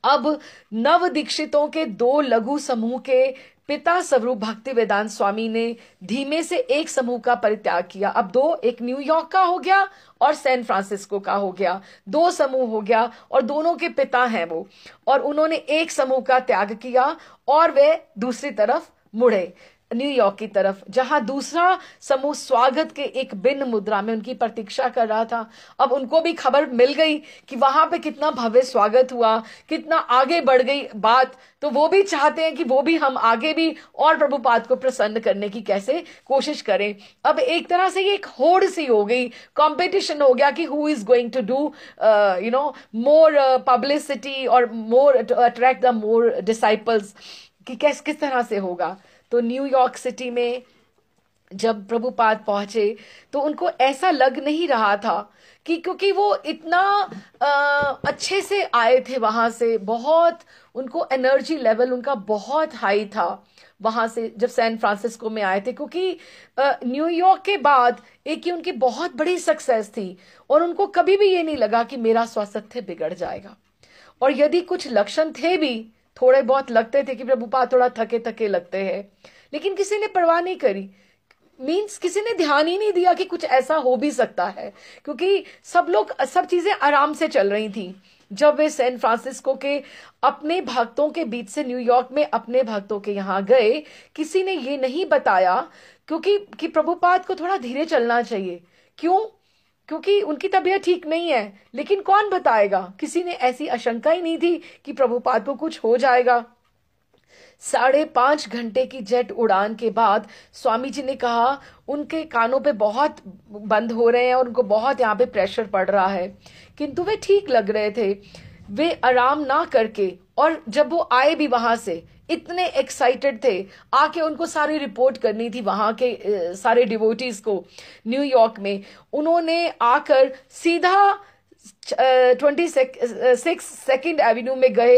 अब नव दीक्षितों के 2 लघु समूह के पिता स्वरूप भक्ति वेदांत स्वामी ने धीमे से एक समूह का परित्याग किया। अब 2, एक न्यूयॉर्क का हो गया और सैन फ्रांसिस्को का हो गया, 2 समूह हो गया और दोनों के पिता हैं वो। और उन्होंने एक समूह का त्याग किया और वे दूसरी तरफ मुड़े, न्यूयॉर्क की तरफ, जहां दूसरा समूह स्वागत के एक भिन्न मुद्रा में उनकी प्रतीक्षा कर रहा था। अब उनको भी खबर मिल गई कि वहां पे कितना भव्य स्वागत हुआ, कितना आगे बढ़ गई बात, तो वो भी चाहते हैं कि वो भी हम आगे भी और प्रभुपाद को प्रसन्न करने की कैसे कोशिश करें। अब एक तरह से ये एक होड़ सी हो गई, कंपटीशन हो गया कि who is going to do more publicity और more to attract the more disciples, कि किस तरह से होगा। तो न्यूयॉर्क सिटी में जब प्रभुपाद पहुंचे तो उनको ऐसा लग नहीं रहा था कि, क्योंकि वो इतना अच्छे से आए थे वहां से, बहुत उनको एनर्जी लेवल उनका बहुत हाई था वहां से जब सैन फ्रांसिस्को में आए थे, क्योंकि न्यूयॉर्क के बाद एक ही उनकी बहुत बड़ी सक्सेस थी और उनको कभी भी ये नहीं लगा कि मेरा स्वास्थ्य बिगड़ जाएगा। और यदि कुछ लक्षण थे भी, थोड़े बहुत लगते थे कि प्रभुपाद थोड़ा थके थके लगते हैं, लेकिन किसी ने परवाह नहीं करी। मीन्स किसी ने ध्यान ही नहीं दिया कि कुछ ऐसा हो भी सकता है, क्योंकि सब चीजें आराम से चल रही थी। जब वे सैन फ्रांसिस्को के अपने भक्तों के बीच से न्यूयॉर्क में अपने भक्तों के यहाँ गए, किसी ने ये नहीं बताया कि प्रभुपाद को थोड़ा धीरे चलना चाहिए। क्यों? क्योंकि उनकी तबीयत ठीक नहीं है। लेकिन कौन बताएगा? किसी ने ऐसी आशंका ही नहीं थी कि प्रभुपाद को कुछ हो जाएगा। 5.5 घंटे की जेट उड़ान के बाद स्वामी जी ने कहा उनके कानों पे बहुत बंद हो रहे हैं और उनको बहुत यहाँ पे प्रेशर पड़ रहा है, किंतु वे ठीक लग रहे थे। वे आराम ना करके, और जब वो आए भी वहां से इतने एक्साइटेड थे, आके उनको सारी रिपोर्ट करनी थी वहां के सारे डिवोटीज को न्यूयॉर्क में। उन्होंने आकर सीधा 26 सेकंड एवेन्यू में गए,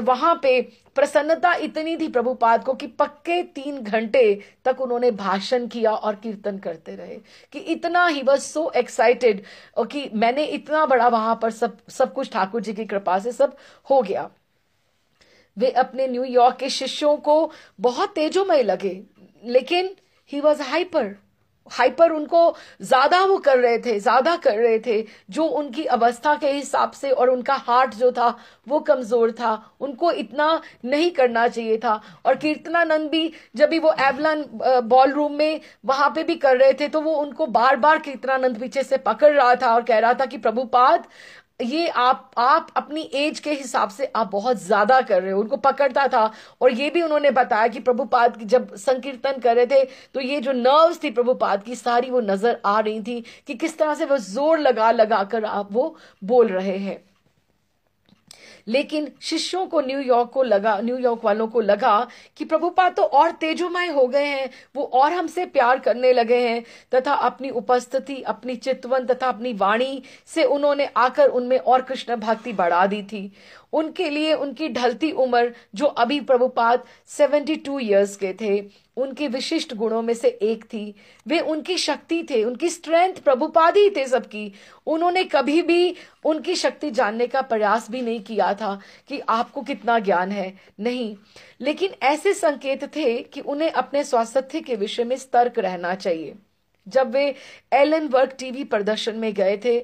वहां पे प्रसन्नता इतनी थी प्रभुपाद को कि पक्के 3 घंटे तक उन्होंने भाषण किया और कीर्तन करते रहे, कि इतना ही बस सो एक्साइटेड, और कि मैंने इतना बड़ा वहां पर सब कुछ ठाकुर जी की कृपा से सब हो गया। वे अपने न्यूयॉर्क के शिष्यों को बहुत तेजोमय लगे, लेकिन ही वॉज हाइपर उनको ज्यादा वो कर रहे थे, ज्यादा कर रहे थे, जो उनकी अवस्था के हिसाब से, और उनका हार्ट जो था वो कमजोर था, उनको इतना नहीं करना चाहिए था। और कीर्तनानंद भी जब भी वो एवलान बॉल रूम में वहां पे भी कर रहे थे, तो वो उनको बार बार कीर्तनानंद पीछे से पकड़ रहा था और कह रहा था कि प्रभुपाद ये आप अपनी एज के हिसाब से आप बहुत ज्यादा कर रहे हो, उनको पकड़ता था। और ये भी उन्होंने बताया कि प्रभुपाद की जब संकीर्तन कर रहे थे तो ये जो नर्व्स थी प्रभुपाद की सारी वो नजर आ रही थी कि किस तरह से वो जोर लगा लगा कर आप वो बोल रहे हैं। लेकिन शिष्यों को न्यूयॉर्क वालों को लगा कि प्रभुपाद तो और तेजोमय हो गए हैं, वो और हमसे प्यार करने लगे हैं, तथा अपनी उपस्थिति, अपनी चितवन तथा अपनी वाणी से उन्होंने आकर उनमें और कृष्ण भक्ति बढ़ा दी थी। उनके लिए उनकी ढलती उम्र, जो अभी प्रभुपाद 72 ईयर्स के थे, उनके विशिष्ट गुणों में से एक थी। वे उनकी शक्ति थे, उनकी स्ट्रेंथ प्रभुपाद ही थे सबकी। उन्होंने कभी भी उनकी शक्ति जानने का प्रयास भी नहीं किया था कि आपको कितना ज्ञान है, नहीं। लेकिन ऐसे संकेत थे कि उन्हें अपने स्वास्थ्य के विषय में सतर्क रहना चाहिए। जब वे एलन वर्क टीवी प्रदर्शन में गए थे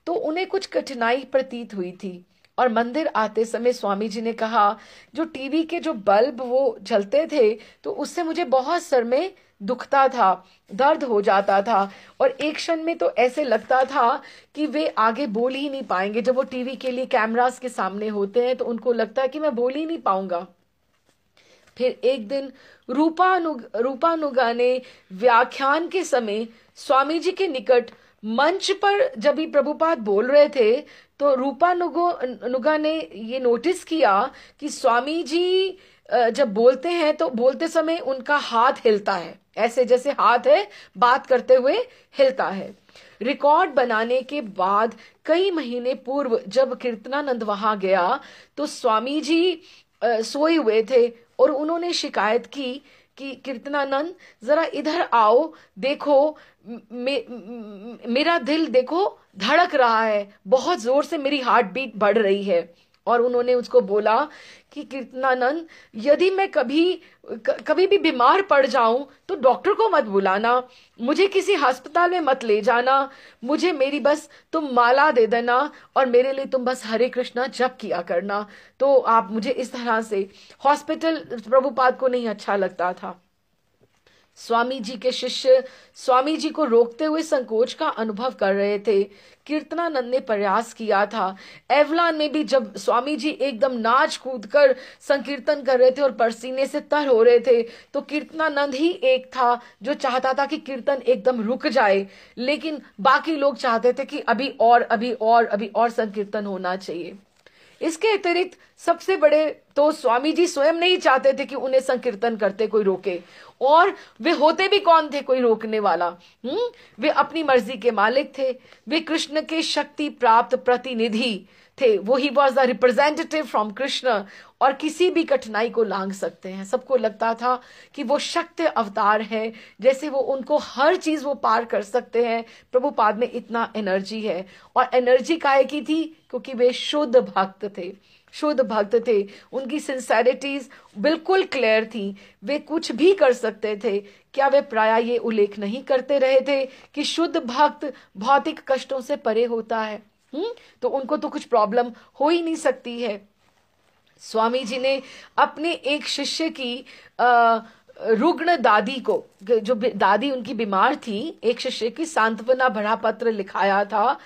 तो उन्हें कुछ कठिनाई प्रतीत हुई थी, और मंदिर आते समय स्वामी जी ने कहा, जो टीवी के जो बल्ब वो जलते थे तो उससे मुझे बहुत सर में दुखता था, दर्द हो जाता था, और एक क्षण में तो ऐसे लगता था कि वे आगे बोल ही नहीं पाएंगे। जब वो टीवी के लिए कैमरास के सामने होते हैं तो उनको लगता है कि मैं बोल ही नहीं पाऊंगा। फिर एक दिन रूपानुगा ने व्याख्यान के समय स्वामी जी के निकट मंच पर जब भी प्रभुपाद बोल रहे थे तो रूपानुगा ने ये नोटिस किया कि स्वामी जी जब बोलते हैं तो बोलते समय उनका हाथ हिलता है, ऐसे जैसे हाथ है बात करते हुए हिलता है। रिकॉर्ड बनाने के बाद कई महीने पूर्व जब कीर्तनानंद वहां गया तो स्वामी जी सोए हुए थे और उन्होंने शिकायत की कि कीर्तनानंद जरा इधर आओ, देखो मेरा दिल देखो धड़क रहा है, बहुत जोर से मेरी हार्ट बीट बढ़ रही है। और उन्होंने उसको बोला कि कीर्तनानंद, यदि मैं कभी भी बीमार पड़ जाऊं तो डॉक्टर को मत बुलाना, मुझे किसी अस्पताल में मत ले जाना, मुझे मेरी बस तुम माला दे देना और मेरे लिए तुम बस हरे कृष्णा जप किया करना। तो आप मुझे इस तरह से, हॉस्पिटल प्रभुपाद को नहीं अच्छा लगता था। स्वामी जी के शिष्य स्वामी जी को रोकते हुए संकोच का अनुभव कर रहे थे। कीर्तनानंद ने प्रयास किया था। एवलान में भी जब स्वामी जी एकदम नाच कूद कर संकीर्तन कर रहे थे और पसीने से तर हो रहे थे तो कीर्तनानंद ही एक था जो चाहता था कि कीर्तन एकदम रुक जाए, लेकिन बाकी लोग चाहते थे कि अभी और संकीर्तन होना चाहिए। इसके अतिरिक्त सबसे बड़े तो स्वामी जी स्वयं नहीं चाहते थे कि उन्हें संकीर्तन करते कोई रोके, और वे होते भी कौन थे कोई रोकने वाला। वे अपनी मर्जी के मालिक थे, वे कृष्ण के शक्ति प्राप्त प्रतिनिधि थे, वो he was the representative from Krishna, और किसी भी कठिनाई को लांघ सकते हैं। सबको लगता था कि वो शक्ति अवतार है, जैसे वो उनको हर चीज वो पार कर सकते हैं। प्रभुपाद में इतना एनर्जी है, और एनर्जी काहे की थी? क्योंकि वे शुद्ध भक्त थे, उनकी सिंसेरिटीज बिल्कुल क्लियर थी, वे कुछ भी कर सकते थे। क्या वे प्राय ये उल्लेख नहीं करते रहे थे कि शुद्ध भक्त भौतिक कष्टों से परे होता है? तो उनको तो कुछ प्रॉब्लम हो ही नहीं सकती है। स्वामी जी ने अपने एक शिष्य की रुग्ण दादी को, जो दादी उनकी बीमार थी, एक शिष्य की सांत्वना भरा पत्र लिखाया था,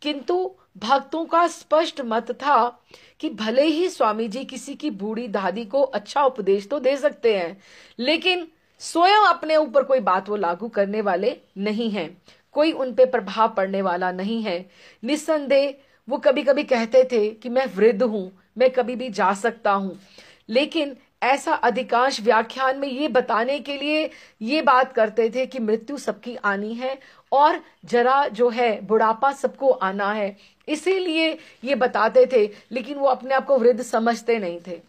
किंतु भक्तों का स्पष्ट मत था कि भले ही स्वामी जी किसी की बूढ़ी दादी को अच्छा उपदेश तो दे सकते हैं, लेकिन स्वयं अपने ऊपर कोई बात वो लागू करने वाले नहीं हैं, कोई उन पे प्रभाव पड़ने वाला नहीं है। निस्संदेह वो कभी कभी कहते थे कि मैं वृद्ध हूं, मैं कभी भी जा सकता हूं, लेकिन ऐसा अधिकांश व्याख्यान में ये बताने के लिए ये बात करते थे कि मृत्यु सबकी आनी है और जरा जो है बुढ़ापा सबको आना है, इसीलिए ये बताते थे, लेकिन वो अपने आप को वृद्ध समझते नहीं थे।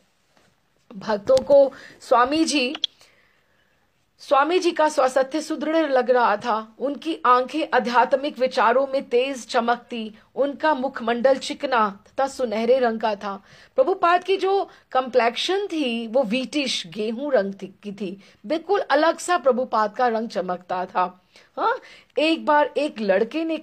भक्तों को स्वामी जी का स्वास्थ्य सुदृढ़ लग रहा था। उनकी आंखें आध्यात्मिक विचारों में तेज चमकती, उनका मुखमंडल चिकना तथा सुनहरे रंग का था। प्रभुपाद की जो कंप्लेक्शन थी वो व्हीटिश गेहूं रंग की थी, बिल्कुल अलग सा प्रभुपाद का रंग चमकता था। हाँ, एक बार एक लड़के ने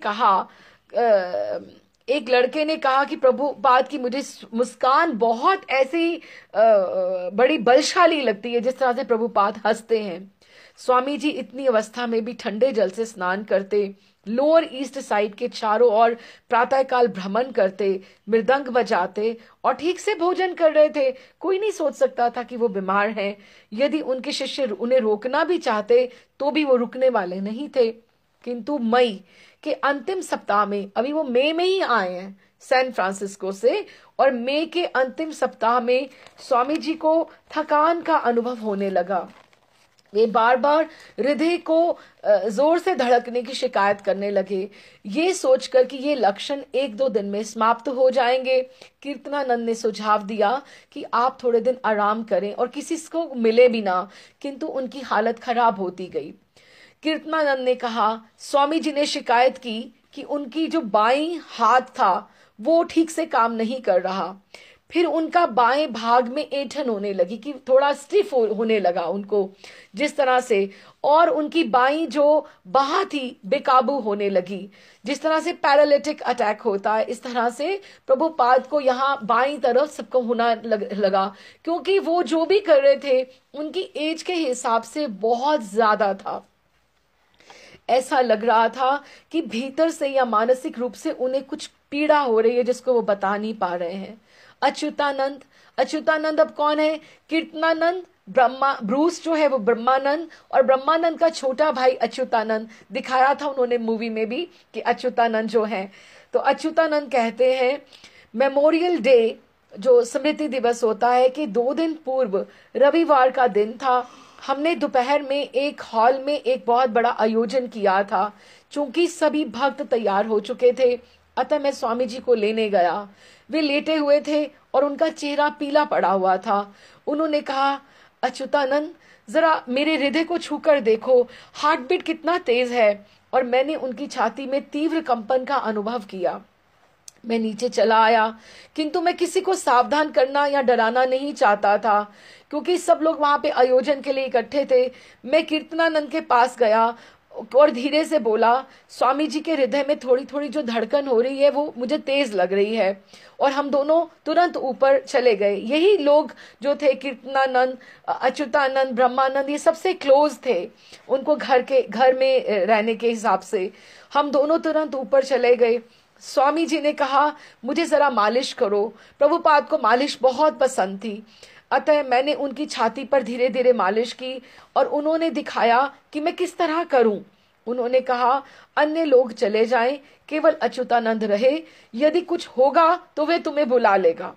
कहा कि प्रभुपाद की मुझे मुस्कान बहुत ऐसी बड़ी बलशाली लगती है, जिस तरह से प्रभुपाद हंसते हैं। स्वामी जी इतनी अवस्था में भी ठंडे जल से स्नान करते, लोअर ईस्ट साइड के चारों ओर प्रातःकाल भ्रमण करते, मृदंग बजाते और ठीक से भोजन कर रहे थे। कोई नहीं सोच सकता था कि वो बीमार हैं। यदि उनके शिष्य उन्हें रोकना भी चाहते तो भी वो रुकने वाले नहीं थे। किंतु मई के अंतिम सप्ताह में, अभी वो मई में ही आए हैं सैन फ्रांसिस्को से, और मई के अंतिम सप्ताह में स्वामी जी को थकान का अनुभव होने लगा। वे बार बार हृदय को जोर से धड़कने की शिकायत करने लगे। ये सोचकर कि ये लक्षण 1-2 दिन में समाप्त हो जाएंगे, कीर्तनानंद ने सुझाव दिया कि आप थोड़े दिन आराम करें और किसी को मिले भी ना। किंतु उनकी हालत खराब होती गई। कीर्तनानंद ने कहा, स्वामी जी ने शिकायत की कि उनकी जो बाईं हाथ था वो ठीक से काम नहीं कर रहा। फिर उनका बाएं भाग में ऐंठन होने लगी, कि थोड़ा स्टिफ होने लगा उनको जिस तरह से, और उनकी बाईं जो बाह थी बेकाबू होने लगी, जिस तरह से पैरालिटिक अटैक होता है। इस तरह से प्रभुपाद को यहाँ बाईं तरफ सबको होना लगा, क्योंकि वो जो भी कर रहे थे उनकी एज के हिसाब से बहुत ज्यादा था। ऐसा लग रहा था कि भीतर से या मानसिक रूप से उन्हें कुछ पीड़ा हो रही है जिसको वो बता नहीं पा रहे हैं। अच्युतानंद अब कौन है? कीर्तनानंद, ब्रूस जो है वो ब्रह्मानंद, और ब्रह्मानंद का छोटा भाई अच्युतानंद दिखाया था उन्होंने मूवी में भी कि अच्युतानंद जो है। तो अच्युतानंद कहते हैं मेमोरियल डे, जो स्मृति दिवस होता है, कि 2 दिन पूर्व रविवार का दिन था। हमने दोपहर में एक हॉल में एक बहुत बड़ा आयोजन किया था। चूंकि सभी भक्त तैयार हो चुके थे, अतः मैं स्वामी जी को लेने गया। वे लेटे हुए थे और उनका चेहरा पीला पड़ा हुआ था। उन्होंने कहा, अच्युतानंद जरा मेरे हृदय को छूकर देखो, हार्ट बीट कितना तेज है। और मैंने उनकी छाती में तीव्र कंपन का अनुभव किया। मैं नीचे चला आया, किंतु मैं किसी को सावधान करना या डराना नहीं चाहता था, क्योंकि सब लोग वहां पे आयोजन के लिए इकट्ठे थे। मैं कीर्तनानंद के पास गया और धीरे से बोला, स्वामी जी के हृदय में थोड़ी थोड़ी जो धड़कन हो रही है वो मुझे तेज लग रही है। और हम दोनों तुरंत ऊपर चले गए। यही लोग जो थे, कीर्तनानंद, अच्युतानंद, ब्रह्मानंद, ये सबसे क्लोज थे उनको घर में रहने के हिसाब से। हम दोनों तुरंत ऊपर चले गए। स्वामी जी ने कहा, मुझे जरा मालिश करो। प्रभुपाद को मालिश बहुत पसंद थी, अतः मैंने उनकी छाती पर धीरे धीरे मालिश की और उन्होंने दिखाया कि मैं किस तरह करूं। उन्होंने कहा, अन्य लोग चले जाएं, केवल अच्युतानंद रहे, यदि कुछ होगा तो वे तुम्हें बुला लेगा।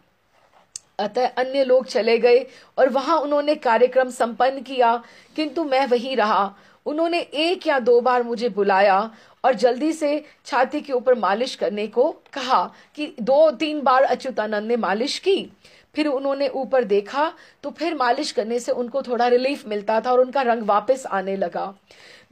अतः अन्य लोग चले गए और वहां उन्होंने कार्यक्रम संपन्न किया, किंतु मैं वहीं रहा। उन्होंने 1 या 2 बार मुझे बुलाया और जल्दी से छाती के ऊपर मालिश करने को कहा, कि 2-3 बार अच्युतानंद ने मालिश की। फिर उन्होंने ऊपर देखा तो फिर मालिश करने से उनको थोड़ा रिलीफ मिलता था और उनका रंग वापस आने लगा।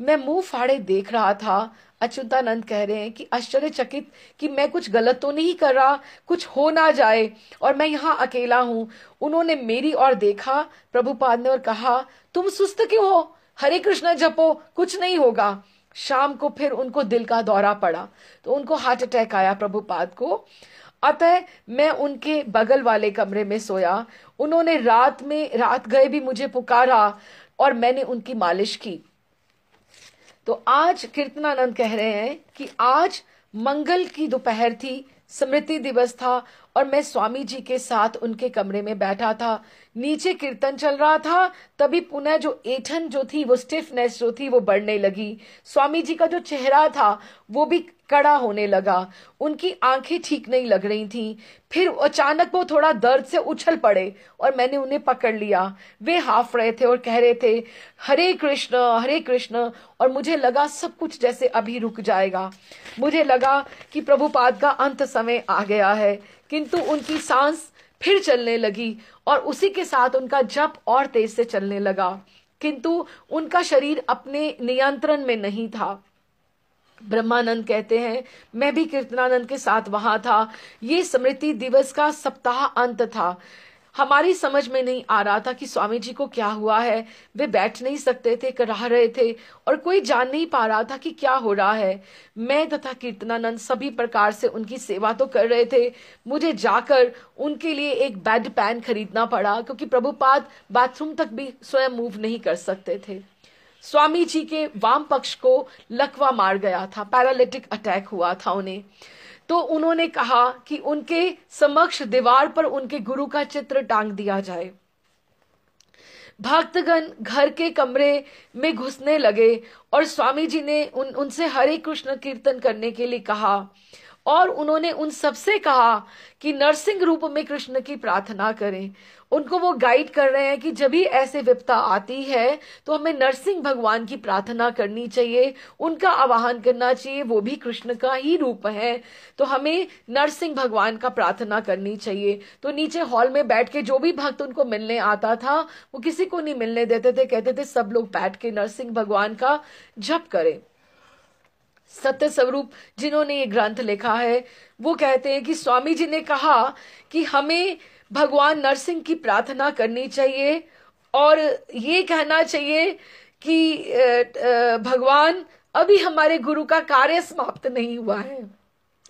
मैं मुंह फाड़े देख रहा था। अच्युतानंद कह रहे हैं कि आश्चर्यचकित कि मैं कुछ गलत तो नहीं कर रहा, कुछ हो ना जाए और मैं यहाँ अकेला हूँ। उन्होंने मेरी ओर देखा, प्रभुपाद ने, और कहा, तुम सुस्त क्यों हो? हरे कृष्ण जपो, कुछ नहीं होगा। शाम को फिर उनको दिल का दौरा पड़ा, तो उनको हार्ट अटैक आया प्रभुपाद को। अतः मैं उनके बगल वाले कमरे में सोया। उन्होंने रात गए भी मुझे पुकारा और मैंने उनकी मालिश की। तो आज कीर्तनानंद कह रहे हैं कि आज मंगल की दोपहर थी, स्मृति दिवस था, और मैं स्वामी जी के साथ उनके कमरे में बैठा था। नीचे कीर्तन चल रहा था, तभी पुनः जो ऐंठन जो थी, वो स्टिफनेस जो थी, वो बढ़ने लगी। स्वामी जी का जो चेहरा था वो भी कड़ा होने लगा। उनकी आंखें ठीक नहीं लग रही थी। फिर अचानक वो थोड़ा दर्द से उछल पड़े और मैंने उन्हें पकड़ लिया। वे हाफ रहे थे और कह रहे थे, हरे कृष्ण। और मुझे लगा सब कुछ जैसे अभी रुक जाएगा। मुझे लगा कि प्रभुपाद का अंत समय आ गया है, किंतु उनकी सांस फिर चलने लगी और उसी के साथ उनका जप और तेज से चलने लगा, किंतु उनका शरीर अपने नियंत्रण में नहीं था। ब्रह्मानंद कहते हैं, मैं भी कीर्तनानंद के साथ वहां था। ये स्मृति दिवस का सप्ताह अंत था। हमारी समझ में नहीं आ रहा था कि स्वामी जी को क्या हुआ है। वे बैठ नहीं सकते थे, कराह रहे थे और कोई जान नहीं पा रहा था कि क्या हो रहा है। मैं तथा कीर्तनानंद सभी प्रकार से उनकी सेवा तो कर रहे थे। मुझे जाकर उनके लिए एक बेड पैन खरीदना पड़ा, क्योंकि प्रभुपाद बाथरूम तक भी स्वयं मूव नहीं कर सकते थे। स्वामी जी के वाम पक्ष को लकवा मार गया था, पैरालिटिक अटैक हुआ था उन्हें। तो उन्होंने कहा कि उनके समक्ष दीवार पर उनके गुरु का चित्र टांग दिया जाए। भक्तगण घर के कमरे में घुसने लगे और स्वामी जी ने उनसे हरे कृष्ण कीर्तन करने के लिए कहा, और उन्होंने उन सबसे कहा कि नरसिंह रूप में कृष्ण की प्रार्थना करें। उनको वो गाइड कर रहे हैं कि जब भी ऐसे विपदा आती है तो हमें नरसिंह भगवान की प्रार्थना करनी चाहिए, उनका आवाहन करना चाहिए, वो भी कृष्ण का ही रूप है, तो हमें नरसिंह भगवान का प्रार्थना करनी चाहिए। तो नीचे हॉल में बैठ के जो भी भक्त उनको मिलने आता था वो किसी को नहीं मिलने देते थे, कहते थे सब लोग बैठ के नरसिंह भगवान का जप करें। सत्य स्वरूप जिन्होंने ये ग्रंथ लिखा है वो कहते हैं कि स्वामी जी ने कहा कि हमें भगवान नरसिंह की प्रार्थना करनी चाहिए और ये कहना चाहिए कि भगवान अभी हमारे गुरु का कार्य समाप्त नहीं हुआ है,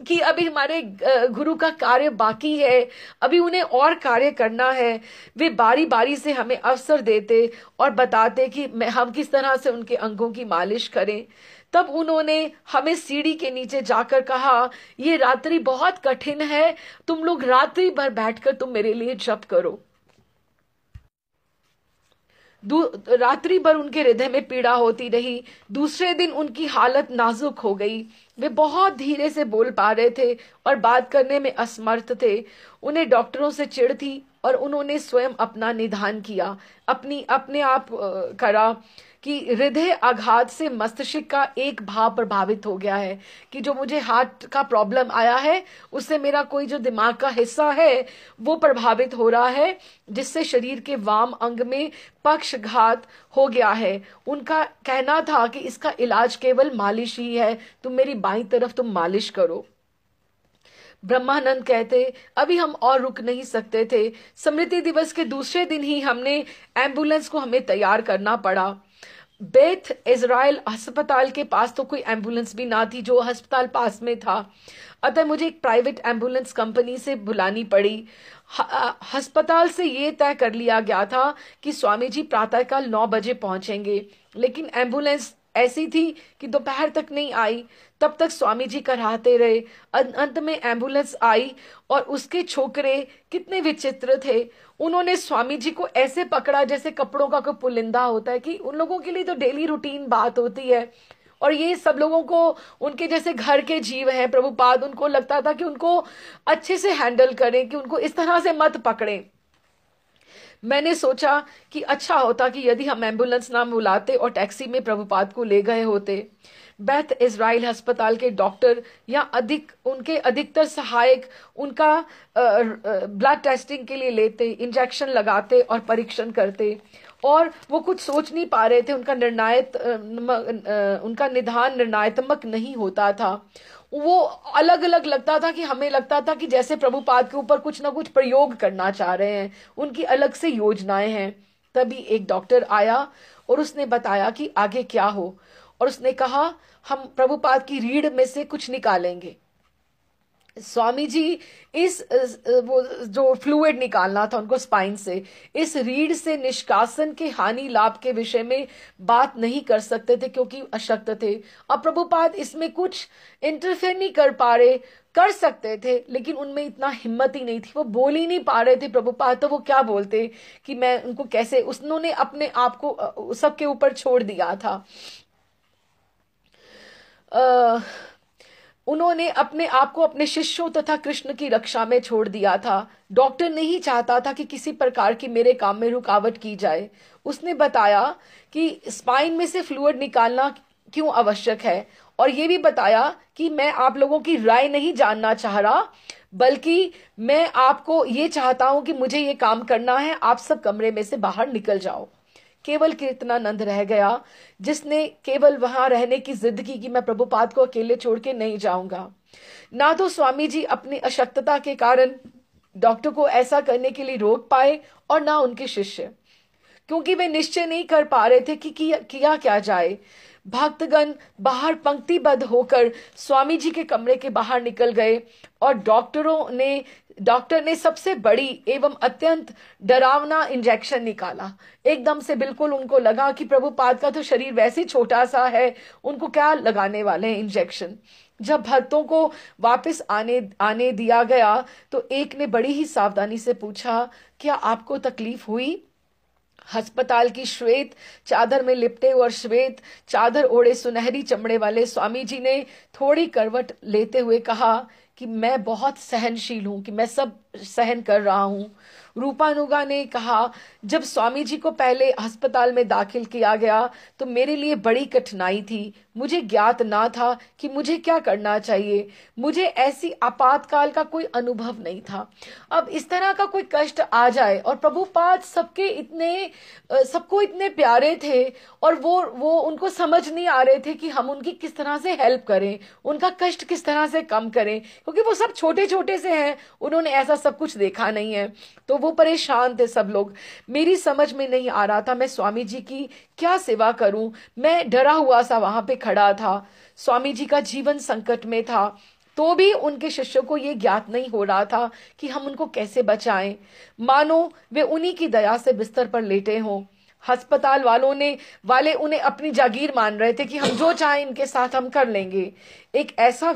कि अभी हमारे गुरु का कार्य बाकी है, अभी उन्हें और कार्य करना है। वे बारी बारी से हमें अवसर देते और बताते कि हम किस तरह से उनके अंगों की मालिश करें। तब उन्होंने हमें सीढ़ी के नीचे जाकर कहा, ये रात्रि बहुत कठिन है, तुम लोग रात्रि भर बैठकर तुम मेरे लिए जप करो। रात्रि भर उनके हृदय में पीड़ा होती रही। दूसरे दिन उनकी हालत नाजुक हो गई। वे बहुत धीरे से बोल पा रहे थे और बात करने में असमर्थ थे। उन्हें डॉक्टरों से चिढ़ थी और उन्होंने स्वयं अपना निदान किया, अपने आप करा कि हृदय आघात से मस्तिष्क का एक भाव प्रभावित हो गया है, कि जो मुझे हार्ट का प्रॉब्लम आया है उससे मेरा कोई जो दिमाग का हिस्सा है वो प्रभावित हो रहा है, जिससे शरीर के वाम अंग में पक्षघात हो गया है। उनका कहना था कि इसका इलाज केवल मालिश ही है, तुम मेरी बाईं तरफ तुम मालिश करो। ब्रह्मानंद कहते, अभी हम और रुक नहीं सकते थे। स्मृति दिवस के दूसरे दिन ही एम्बुलेंस को हमें तैयार करना पड़ा। बेथ इजराइल अस्पताल के पास तो कोई एम्बुलेंस भी ना थी, जो अस्पताल पास में था, अतः मुझे एक प्राइवेट एम्बुलेंस कंपनी से बुलानी पड़ी। अस्पताल से ये तय कर लिया गया था कि स्वामी जी प्रातःकाल 9 बजे पहुंचेंगे, लेकिन एम्बुलेंस ऐसी थी कि दोपहर तक नहीं आई। तब तक स्वामी जी कराहते रहे। अंत में एम्बुलेंस आई और उसके छोकरे कितने विचित्र थे। उन्होंने स्वामी जी को ऐसे पकड़ा जैसे कपड़ों का कोई पुलिंदा होता है, कि उन लोगों के लिए तो डेली रूटीन बात होती है और ये सब लोगों को उनके जैसे घर के जीव हैं प्रभुपाद, उनको लगता था कि उनको अच्छे से हैंडल करें, कि उनको इस तरह से मत पकड़ें। मैंने सोचा कि अच्छा होता कि यदि हम एम्बुलेंस ना बुलाते और टैक्सी में प्रभुपाद को ले गए होते। बेथ इजराइल अस्पताल के डॉक्टर या उनके अधिकतर सहायक उनका ब्लड टेस्टिंग के लिए लेते, इंजेक्शन लगाते और परीक्षण करते, और वो कुछ सोच नहीं पा रहे थे। उनका निदान निर्णयात्मक नहीं होता था। वो अलग अलग लगता था, कि हमें लगता था कि जैसे प्रभुपाद के ऊपर कुछ ना कुछ प्रयोग करना चाह रहे हैं, उनकी अलग से योजनाएं हैं। तभी एक डॉक्टर आया और उसने बताया कि आगे क्या हो, और उसने कहा हम प्रभुपाद की रीढ़ में से कुछ निकालेंगे। स्वामी जी वो जो फ्लूइड निकालना था उनको स्पाइन से, इस रीढ़ से निष्कासन के हानि लाभ के विषय में बात नहीं कर सकते थे, क्योंकि अशक्त थे। अब प्रभुपाद इसमें कुछ इंटरफेयर नहीं कर पा रहे, कर सकते थे लेकिन उनमें इतना हिम्मत ही नहीं थी, वो बोल ही नहीं पा रहे थे प्रभुपाद। तो वो क्या बोलते कि मैं उनको कैसे, उन्होंने अपने आप को सबके ऊपर छोड़ दिया था। उन्होंने अपने आप को अपने शिष्यों तथा कृष्ण की रक्षा में छोड़ दिया था। डॉक्टर नहीं चाहता था कि किसी प्रकार की मेरे काम में रुकावट की जाए। उसने बताया कि स्पाइन में से फ्लूइड निकालना क्यों आवश्यक है और ये भी बताया कि मैं आप लोगों की राय नहीं जानना चाह रहा, बल्कि मैं आपको ये चाहता हूं कि मुझे ये काम करना है, आप सब कमरे में से बाहर निकल जाओ। केवल कीर्तनानंद रह गया, जिसने केवल वहां रहने की जिद की कि मैं प्रभुपाद को अकेले छोड़ के नहीं जाऊंगा। ना तो स्वामी जी अपनी अशक्तता के कारण डॉक्टर को ऐसा करने के लिए रोक पाए, और ना उनके शिष्य, क्योंकि वे निश्चय नहीं कर पा रहे थे कि किया क्या जाए। भक्तगण बाहर पंक्तिबद्ध होकर स्वामी जी के कमरे के बाहर निकल गए, और डॉक्टर ने सबसे बड़ी एवं अत्यंत डरावना इंजेक्शन निकाला। एकदम से बिल्कुल उनको लगा कि प्रभुपाद का तो शरीर वैसे छोटा सा है, उनको क्या लगाने वाले हैं इंजेक्शन। जब भक्तों को वापस आने दिया गया तो एक ने बड़ी ही सावधानी से पूछा, क्या आपको तकलीफ हुई? अस्पताल की श्वेत चादर में लिपटे और श्वेत चादर ओढ़े सुनहरी चमड़े वाले स्वामी जी ने थोड़ी करवट लेते हुए कहा कि मैं बहुत सहनशील हूं, कि मैं सब सहन कर रहा हूं। रूपानुगा ने कहा, जब स्वामी जी को पहले अस्पताल में दाखिल किया गया तो मेरे लिए बड़ी कठिनाई थी। मुझे ज्ञात ना था कि मुझे क्या करना चाहिए। मुझे ऐसी आपातकाल का कोई अनुभव नहीं था। अब इस तरह का कोई कष्ट आ जाए, और प्रभुपाद सबको इतने प्यारे थे, और वो उनको समझ नहीं आ रहे थे कि हम उनकी किस तरह से हेल्प करें, उनका कष्ट किस तरह से कम करें, क्योंकि वो सब छोटे छोटे से हैं, उन्होंने ऐसा सब कुछ देखा नहीं है। तो वो परेशान थे सब लोग। मेरी समझ में नहीं आ रहा था मैं स्वामी जी की क्या सेवा करूं। मैं डरा हुआ सा वहां पे खड़ा था। स्वामी जी का जीवन संकट में था, तो भी उनके शिष्यों को यह ज्ञात नहीं हो रहा था कि हम उनको कैसे बचाएं। मानो वे उन्हीं की दया से बिस्तर पर लेटे हों। अस्पताल वाले उन्हें अपनी जागीर मान रहे थे कि हम जो चाहें इनके साथ हम कर लेंगे। एक ऐसा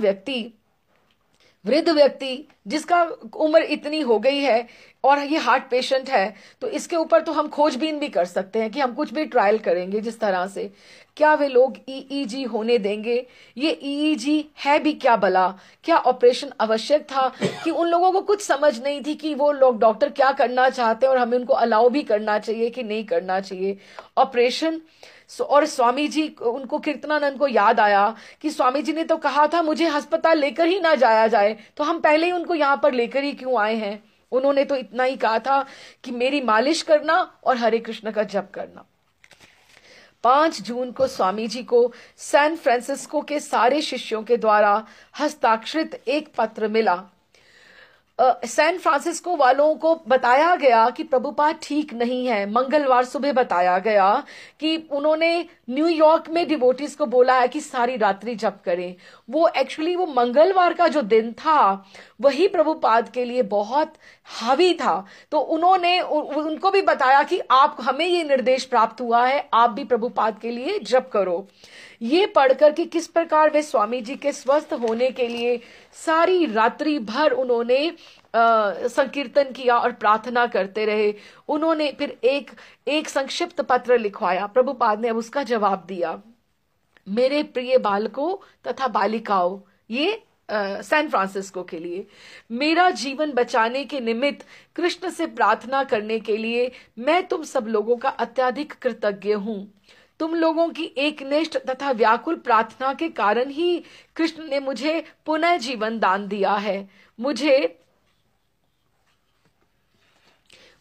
वृद्ध व्यक्ति जिसका उम्र इतनी हो गई है और ये हार्ट पेशेंट है, तो इसके ऊपर तो हम खोजबीन भी कर सकते हैं कि हम कुछ भी ट्रायल करेंगे जिस तरह से। क्या वे लोग ईईजी होने देंगे? ये ईईजी है भी क्या भला? क्या ऑपरेशन आवश्यक था? कि उन लोगों को कुछ समझ नहीं थी कि वो लोग डॉक्टर क्या करना चाहते हैं और हमें उनको अलाउ भी करना चाहिए कि नहीं करना चाहिए ऑपरेशन। और स्वामी जी उनको कीर्तनानंद को याद आया कि स्वामी जी ने तो कहा था मुझे अस्पताल लेकर ही ना जाया जाए, तो हम पहले ही उनको यहाँ पर लेकर ही क्यों आए हैं? उन्होंने तो इतना ही कहा था कि मेरी मालिश करना और हरे कृष्ण का जप करना। 5 जून को स्वामी जी को सैन फ्रांसिस्को के सारे शिष्यों के द्वारा हस्ताक्षरित एक पत्र मिला। सैन फ्रांसिस्को वालों को बताया गया कि प्रभुपाद ठीक नहीं है। मंगलवार सुबह बताया गया कि उन्होंने न्यूयॉर्क में डिवोटीज को बोला है कि सारी रात्रि जप करें। वो मंगलवार का जो दिन था वही प्रभुपाद के लिए बहुत हावी था। तो उनको भी बताया कि हमें ये निर्देश प्राप्त हुआ है, आप भी प्रभुपाद के लिए जप करो। ये पढ़कर कि किस प्रकार वे स्वामी जी के स्वस्थ होने के लिए सारी रात्रि भर उन्होंने संकीर्तन किया और प्रार्थना करते रहे। उन्होंने फिर एक संक्षिप्त पत्र लिखवाया। प्रभुपाद ने अब उसका जवाब दिया। मेरे प्रिय बालकों तथा बालिकाओं, ये सैन फ्रांसिस्को के लिए, मेरा जीवन बचाने के निमित्त कृष्ण से प्रार्थना करने के लिए मैं तुम सब लोगों का अत्यधिक कृतज्ञ हूं। तुम लोगों की एकनिष्ठ तथा व्याकुल प्रार्थना के कारण ही कृष्ण ने मुझे पुनः जीवन दान दिया है।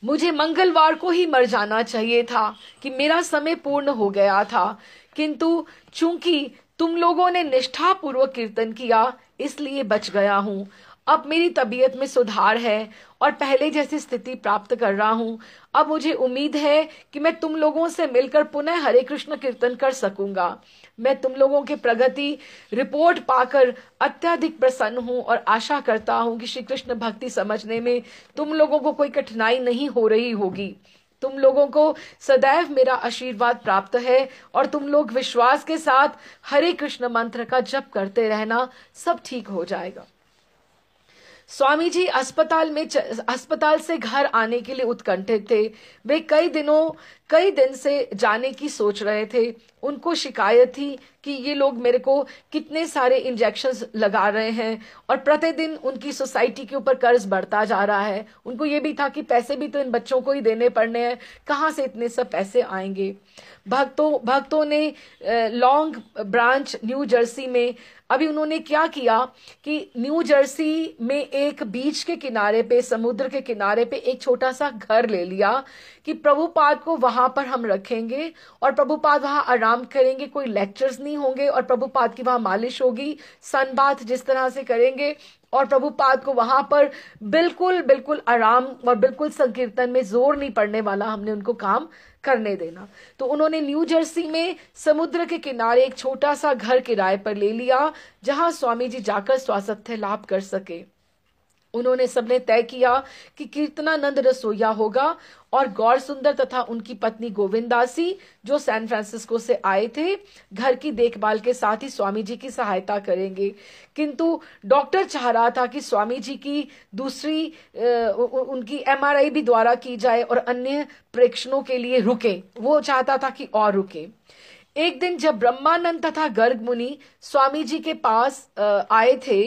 मुझे मंगलवार को ही मर जाना चाहिए था, कि मेरा समय पूर्ण हो गया था, किंतु चूंकि तुम लोगों ने निष्ठापूर्वक कीर्तन किया इसलिए बच गया हूं। अब मेरी तबीयत में सुधार है और पहले जैसी स्थिति प्राप्त कर रहा हूं। अब मुझे उम्मीद है कि मैं तुम लोगों से मिलकर पुनः हरे कृष्ण कीर्तन कर सकूंगा। मैं तुम लोगों के प्रगति रिपोर्ट पाकर अत्यधिक प्रसन्न हूं और आशा करता हूं कि श्री कृष्ण भक्ति समझने में तुम लोगों को कोई कठिनाई नहीं हो रही होगी। तुम लोगों को सदैव मेरा आशीर्वाद प्राप्त है और तुम लोग विश्वास के साथ हरे कृष्ण मंत्र का जप करते रहना, सब ठीक हो जाएगा। स्वामी जी अस्पताल से घर आने के लिए उत्कंठित थे। वे कई दिन से जाने की सोच रहे थे। उनको शिकायत थी कि ये लोग मेरे को कितने सारे इंजेक्शंस लगा रहे हैं और प्रतिदिन उनकी सोसाइटी के ऊपर कर्ज बढ़ता जा रहा है। उनको ये भी था कि पैसे भी तो इन बच्चों को ही देने पड़ने हैं, कहाँ से इतने सब पैसे आएंगे। भक्तों ने लॉन्ग ब्रांच न्यू जर्सी में अभी उन्होंने क्या किया कि न्यू जर्सी में एक बीच के किनारे पे, समुद्र के किनारे पे एक छोटा सा घर ले लिया कि प्रभुपाद को वहां पर हम रखेंगे और प्रभुपाद वहां आराम करेंगे, कोई लेक्चर्स नहीं होंगे और प्रभुपाद की वहां मालिश होगी, सन बाथ जिस तरह से करेंगे और प्रभुपाद को वहां पर बिल्कुल बिल्कुल आराम और बिल्कुल संकीर्तन में जोर नहीं पड़ने वाला, हमने उनको काम करने देना। तो उन्होंने न्यू जर्सी में समुद्र के किनारे एक छोटा सा घर किराए पर ले लिया जहां स्वामी जी जाकर स्वास्थ्य लाभ कर सके। उन्होंने सबने तय किया कि कीर्तनानंद रसोइया होगा और गौर सुंदर तथा उनकी पत्नी गोविंदासी जो सैन फ्रांसिस्को से आए थे घर की देखभाल के साथ ही स्वामी जी की सहायता करेंगे। किंतु डॉक्टर चाह रहा था कि स्वामी जी की दूसरी उनकी एमआरआई भी द्वारा की जाए और अन्य परीक्षणों के लिए रुके, वो चाहता था कि और रुके। एक दिन जब ब्रह्मानंद तथा गर्ग मुनि स्वामी जी के पास आए थे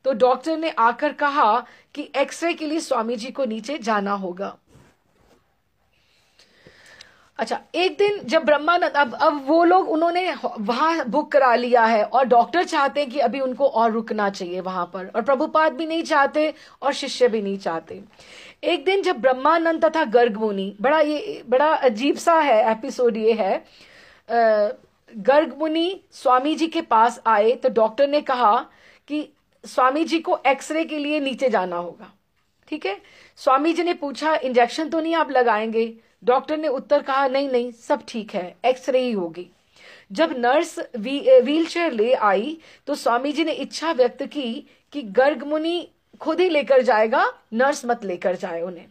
तो डॉक्टर ने आकर कहा कि एक्सरे के लिए स्वामी जी को नीचे जाना होगा। अच्छा, एक दिन जब ब्रह्मानंद अब वो लोग उन्होंने वहां बुक करा लिया है और डॉक्टर चाहते हैं कि अभी उनको और रुकना चाहिए वहां पर, और प्रभुपाद भी नहीं चाहते और शिष्य भी नहीं चाहते। एक दिन जब ब्रह्मानंद तथा गर्ग मुनि, बड़ा अजीब सा है एपिसोड ये है, गर्ग मुनि स्वामी जी के पास आए तो डॉक्टर ने कहा कि स्वामी जी को एक्सरे के लिए नीचे जाना होगा। ठीक है, स्वामी जी ने पूछा इंजेक्शन तो नहीं आप लगाएंगे? डॉक्टर ने उत्तर कहा नहीं नहीं सब ठीक है, एक्सरे ही होगी। जब नर्स व्हीलचेयर ले आई तो स्वामी जी ने इच्छा व्यक्त की कि गर्ग मुनि खुद ही लेकर जाएगा, नर्स मत लेकर जाए उन्हें।